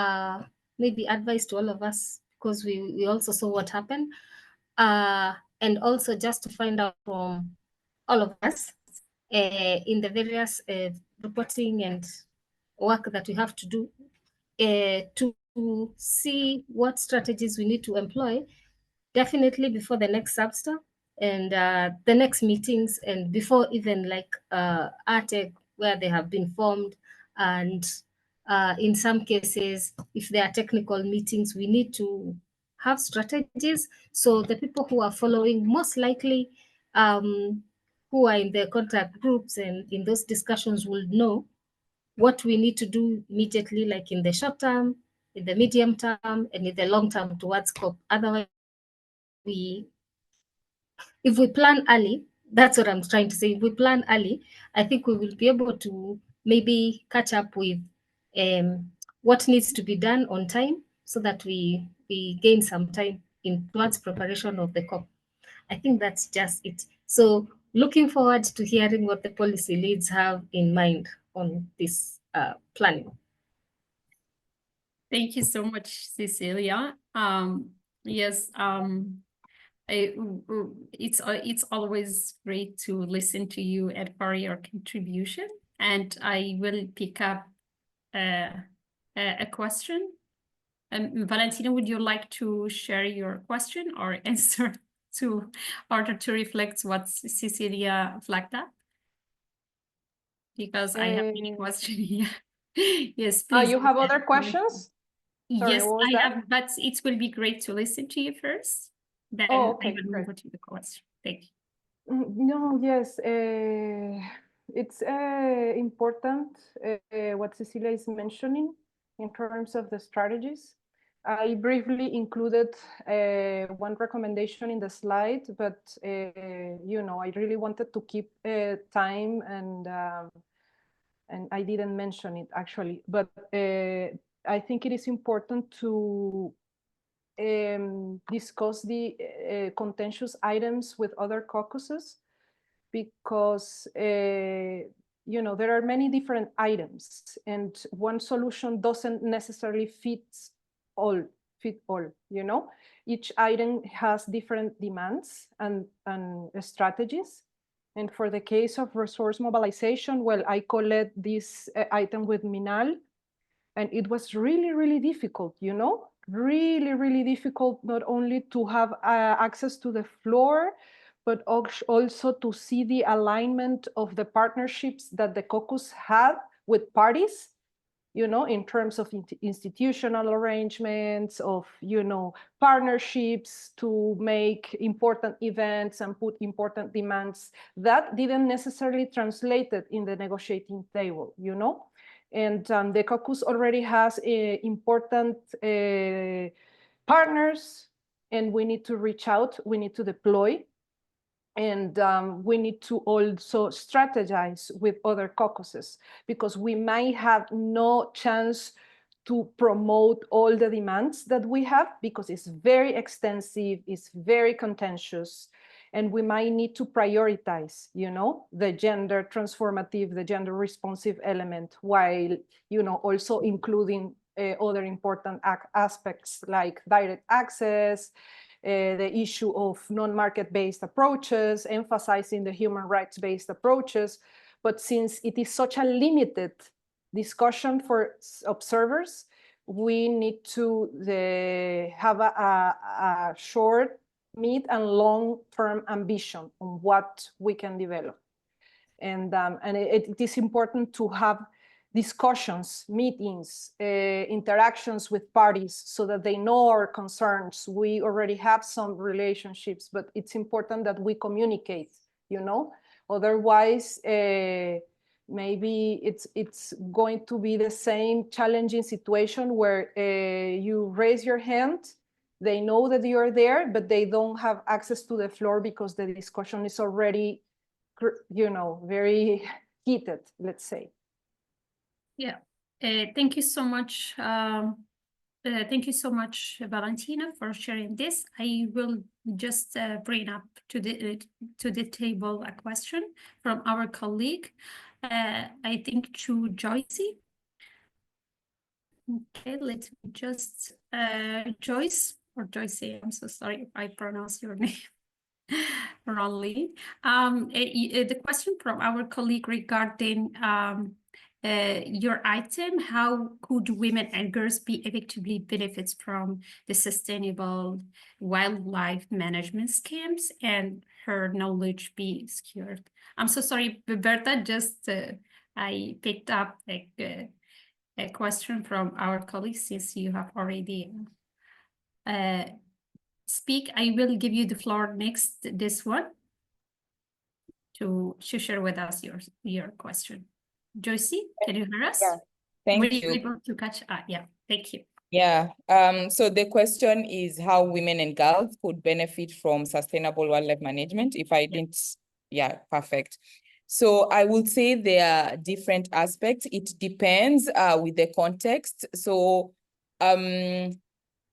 maybe advice to all of us, because we also saw what happened, and also just to find out from all of us in the various reporting and work that we have to do to to see what strategies we need to employ, definitely before the next subster and the next meetings, and before even like ARTEC, where they have been formed. And in some cases, if there are technical meetings, we need to have strategies. So the people who are following, most likely who are in the contact groups and in those discussions, will know what we need to do immediately, like in the short term, in the medium term, and in the long term towards COP. Otherwise, if we plan early, that's what I'm trying to say. If we plan early, I think we will be able to maybe catch up with what needs to be done on time, so that we gain some time towards preparation of the COP. I think that's just it. So looking forward to hearing what the policy leads have in mind on this planning. Thank you so much, Cecilia. Yes, it's always great to listen to you and for your contribution. And I will pick up a question. Valentina, would you like to share your question or answer to order to reflect what Cecilia flagged up? Because I have many questions here. Yes, please. You have other questions? Sorry, Yes, what was I that? have, but it will be great to listen to you first. Then I okay, will great. move to the question. Thank you. No, yes, it's important what Cecilia is mentioning in terms of the strategies. I briefly included one recommendation in the slide, but you know, I really wanted to keep time, and I didn't mention it actually. But I think it is important to discuss the contentious items with other caucuses, because you know, there are many different items, and one solution doesn't necessarily fit all. You know, each item has different demands and strategies. And for the case of resource mobilization, well, I collect this item with Minal, and it was really, really difficult, you know, really, really difficult, not only to have access to the floor, but also to see the alignment of the partnerships that the caucus had with parties, you know, in terms of institutional arrangements, of, you know, partnerships to make important events and put important demands that didn't necessarily translate it in the negotiating table, you know. And the caucus already has important partners, and we need to reach out, we need to deploy, and we need to also strategize with other caucuses, because we might have no chance to promote all the demands that we have, because it's very extensive, it's very contentious, and we might need to prioritize, you know, the gender transformative, the gender responsive element, while, you know, also including other important aspects like direct access, the issue of non-market-based approaches, emphasizing the human rights-based approaches. But since it is such a limited discussion for observers, we need to have a short, mid, and long-term ambition on what we can develop. And it is important to have discussions, meetings, interactions with parties, so that they know our concerns. We already have some relationships, but it's important that we communicate, you know. Otherwise, maybe it's going to be the same challenging situation where you raise your hand, they know that you're there, but they don't have access to the floor because the discussion is already, you know, very heated, let's say. Yeah, thank you so much. Thank you so much, Valentina, for sharing this. I will just bring up to the table a question from our colleague, I think to Joyce. Okay, let me just, Joyce, or Joyce, I'm so sorry if I pronounce your name wrongly. The question from our colleague regarding your item, how could women and girls be effectively benefits from the sustainable wildlife management schemes and her knowledge be secured? I'm so sorry, Berta, just I picked up a question from our colleagues since you have already speak. I will give you the floor next, this one, to share with us your question. Joycey, can you hear us? Yeah, thank Were you. you able to catch? Yeah, thank you. Yeah, so the question is how women and girls could benefit from sustainable wildlife management. If I didn't, yeah, perfect. So I would say there are different aspects. It depends with the context. So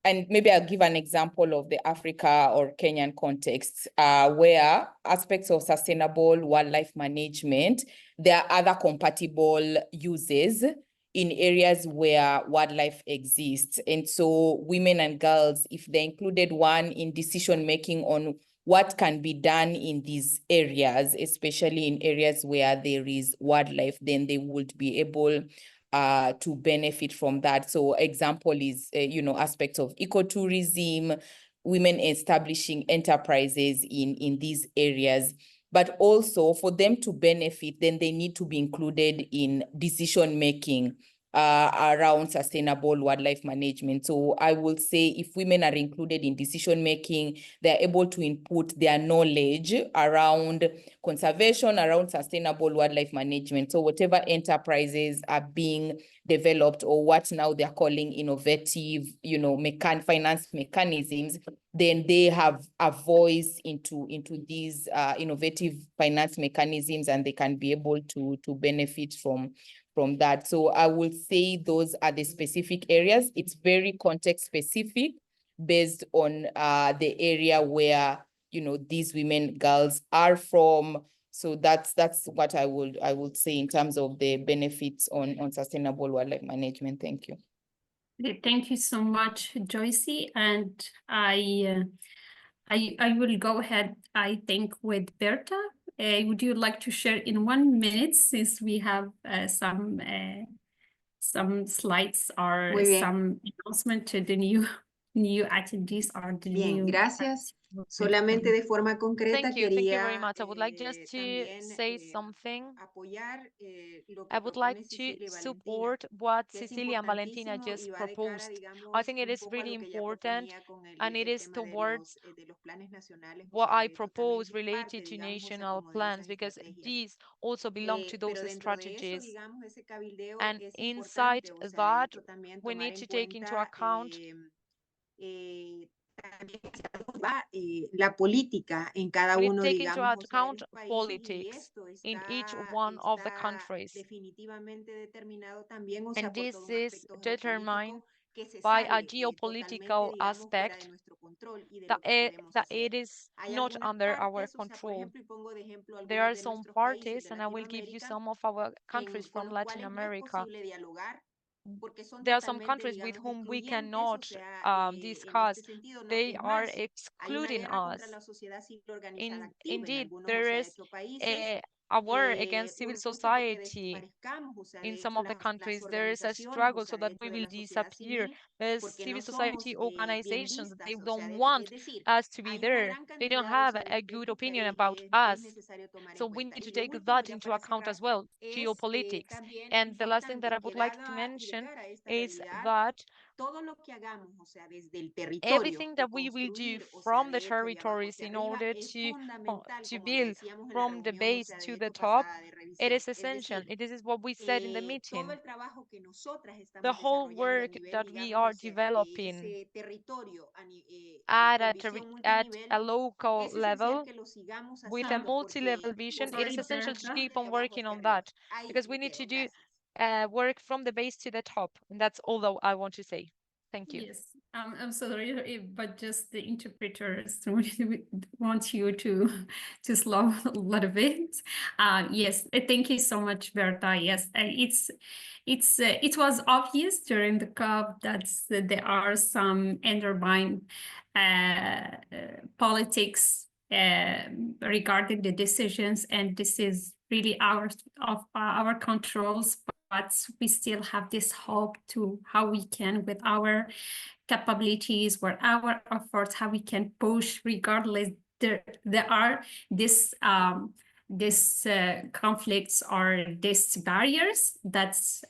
and maybe I'll give an example of the Africa or Kenyan context where aspects of sustainable wildlife management, there are other compatible uses in areas where wildlife exists. And so women and girls, if they included one in decision-making on what can be done in these areas, especially in areas where there is wildlife, then they would be able to benefit from that. So example is, aspects of ecotourism, women establishing enterprises in these areas. But also for them to benefit, then they need to be included in decision-making around sustainable wildlife management. So I will say if women are included in decision-making, they're able to input their knowledge around conservation, around sustainable wildlife management. So whatever enterprises are being developed or what now they're calling innovative, finance mechanisms, then they have a voice into these innovative finance mechanisms, and they can be able to benefit from that. So I would say those are the specific areas. It's very context specific based on the area where these women, girls are from. So that's what I would say in terms of the benefits on sustainable wildlife management. Thank you. Thank you so much, Joycey. And I will go ahead, I think, with Berta. Would you like to share in 1 minute, since we have some slides or some announcement to the new attendees or the Bien, new gracias. Solamente de forma concreta Thank you very quería much. I would like just to say something. apoyar lo que I would like propone to Cecilia y Valentina, support what que es Cecilia and Valentina importantísimo y just va de cara, proposed. I digamos, think it un is poco a really lo que ella important, proponía con and it el is tema towards de los planes nacionales, o what sea, I esto también propose es parte, related to digamos, o sea, national como de esas plans, because estrategias. these also belong to Pero those dentro de eso, strategies. digamos, ese cabildeo And es inside importante, o sea, that, esto también we tomar need en to take into cuenta account también hacia dónde va la política en cada we need to uno, take into digamos, o sea, de account los países, y politics esto in each one of the countries. definitivamente determinado también, o sea, And por this todo un is aspecto determined geopolítico que se by a sale geopolitical totalmente, digamos, fuera de aspect nuestro control y de that lo que podemos it hacer. is Hay not algunas under our partes, o sea, por control. ejemplo, y pongo de ejemplo There algunos are de some nuestros países parties, de and I will give you Latinoamérica some of our countries con from los Latin cuales no es America. posible dialogar porque son There are some totalmente, countries with digamos, whom we excluyentes, o cannot sea, en discuss. este sentido, no, They es are más, hay una excluding guerra contra us. la sociedad civil organizada activa en Indeed, algunos, o there sea, de is estos países, a war against civil una lucha porque society desaparezcamos, o sea, in de some hecho, of the las countries. There is a organizaciones, o struggle so sea, de that hecho, we de will la sociedad disappear. civil, The porque civil no somos society bien organizations, they vistas, o sea, don't want es decir, us to be hay una there. gran They don't cantidad, o have sea, a de good puntos opinion que about es us. necesario tomar So en we cuenta. need to Y lo take último, that ya into para account cerrar, as well, es geopolitics. también And the last thing that I importante que would like to y de mention cara a esta is realidad, that todo lo que hagamos, o sea, desde el territorio everything de that we will do construir, o sea, from the de hecho, de abajo territories hacia in arriba, order es fundamental, to como lo build decíamos en la from the reunión, o base sea, to de the hecho, top, pasada de it revisión. is Es essential. decir, This is what we said in the todo meeting. el trabajo que nosotras The estamos whole desarrollando a work nivel, that we digamos, are o sea, de developing ese territorio con at visión multinivel, a local es esencial level que lo sigamos with a haciendo multi-level porque vision, it is Sorry, essential to Berta. keep on de abajo working hacia on arriba. that Ahí because we me need to quedo. do Gracias. work from the base to the top. And that's all that I want to say. Thank you. Yes, I'm sorry, but just the interpreters want you to slow a little bit. Yes, thank you so much, Berta. Yes, it was obvious during the COP that there are some underlying politics regarding the decisions, and this is really out of our controls. but we still have this hope to how we can, with our capabilities, with our efforts, how we can push regardless. There are this conflicts or these barriers that's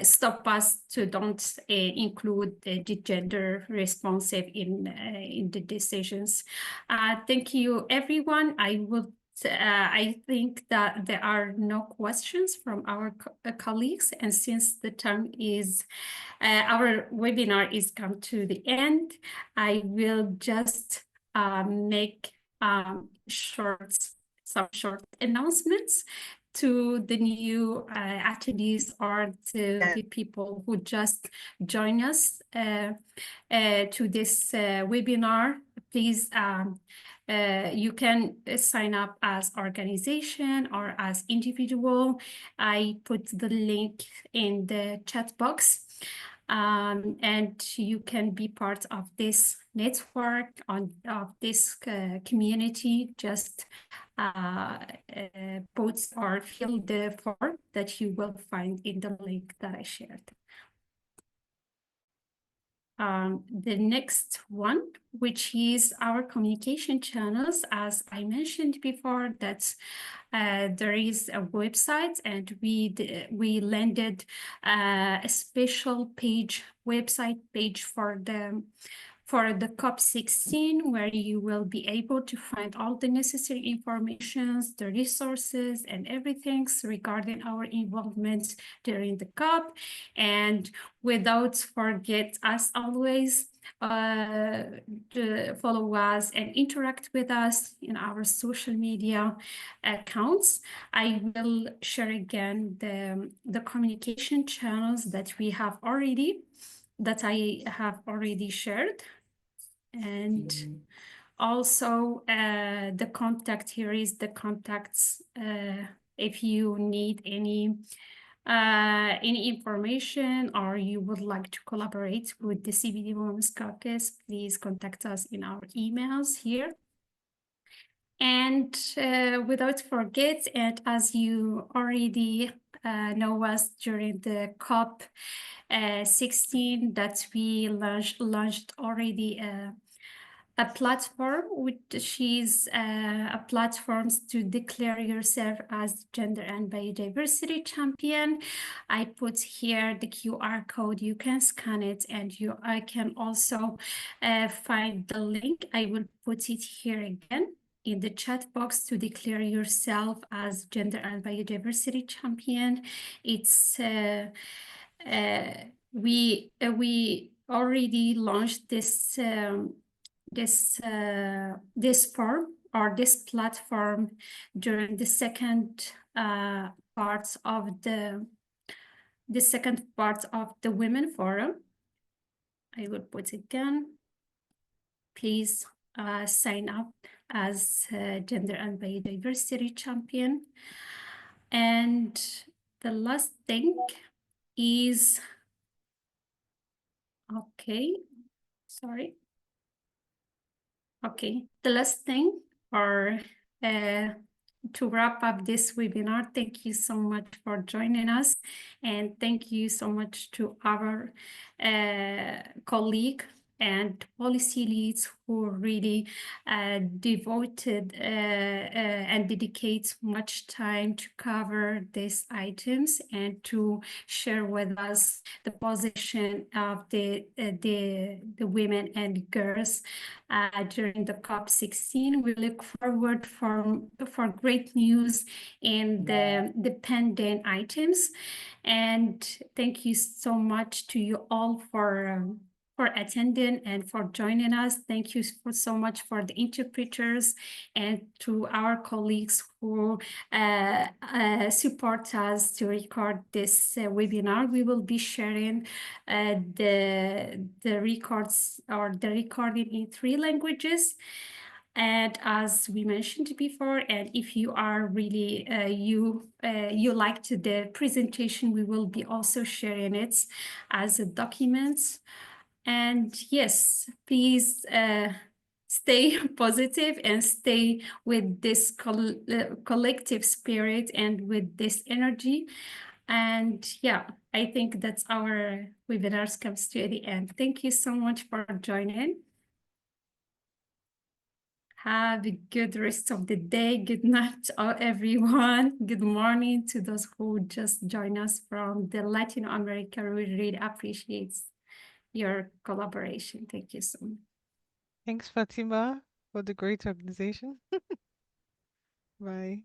stop us to don't include the gender responsive in the decisions. Thank you, everyone. I think that there are no questions from our colleagues, and since the time is our webinar is come to the end, I will just make some short announcements to the new attendees or to the people who just join us to this webinar. Please, you can sign up as organization or as individual. I put the link in the chat box. And you can be part of this network of this community. Just put or fill the form that you will find in the link that I shared. The next one, which is our communication channels, as I mentioned before, that there is a website, and we landed a special website page for the COP16, where you will be able to find all the necessary informations, the resources, and everything regarding our involvement during the COP. And without forget, as always, to follow us and interact with us in our social media accounts. I will share again the communication channels that I have already shared. And also the contact, here is the contacts if you need any information or you would like to collaborate with the CBD Women's Caucus, please contact us in our emails here. And without forget, and as you already know us during the COP16, that we launched already a platform, which is a platform to declare yourself as gender and biodiversity champion. I put here the QR code. You can scan it, and I can also find the link. I will put it here again in the chat box to declare yourself as gender and biodiversity champion. It's we already launched this form or this platform during the second part of the Women Forum. I will put it again. Please sign up as gender and biodiversity champion. And the last thing is, okay, sorry. Okay, the last thing, or to wrap up this webinar, thank you so much for joining us, and thank you so much to our colleague and policy leads who really devoted and dedicate much time to cover these items and to share with us the position of the women and girls during the COP16. We look forward for great news in the pending items. And thank you so much to you all for attending and for joining us. Thank you so much for the interpreters and to our colleagues who support us to record this webinar. We will be sharing the records or the recording in 3 languages. And as we mentioned before, and if you are really, you liked the presentation, we will be also sharing it as a document. And yes, please stay positive and stay with this collective spirit and with this energy. And yeah, I think that's our webinars comes to the end. Thank you so much for joining. Have a good rest of the day. Good night, everyone. Good morning to those who just joined us from the Latin America. We really appreciate your collaboration. Thank you so much. Thanks, Fatima, for the great organization. Bye.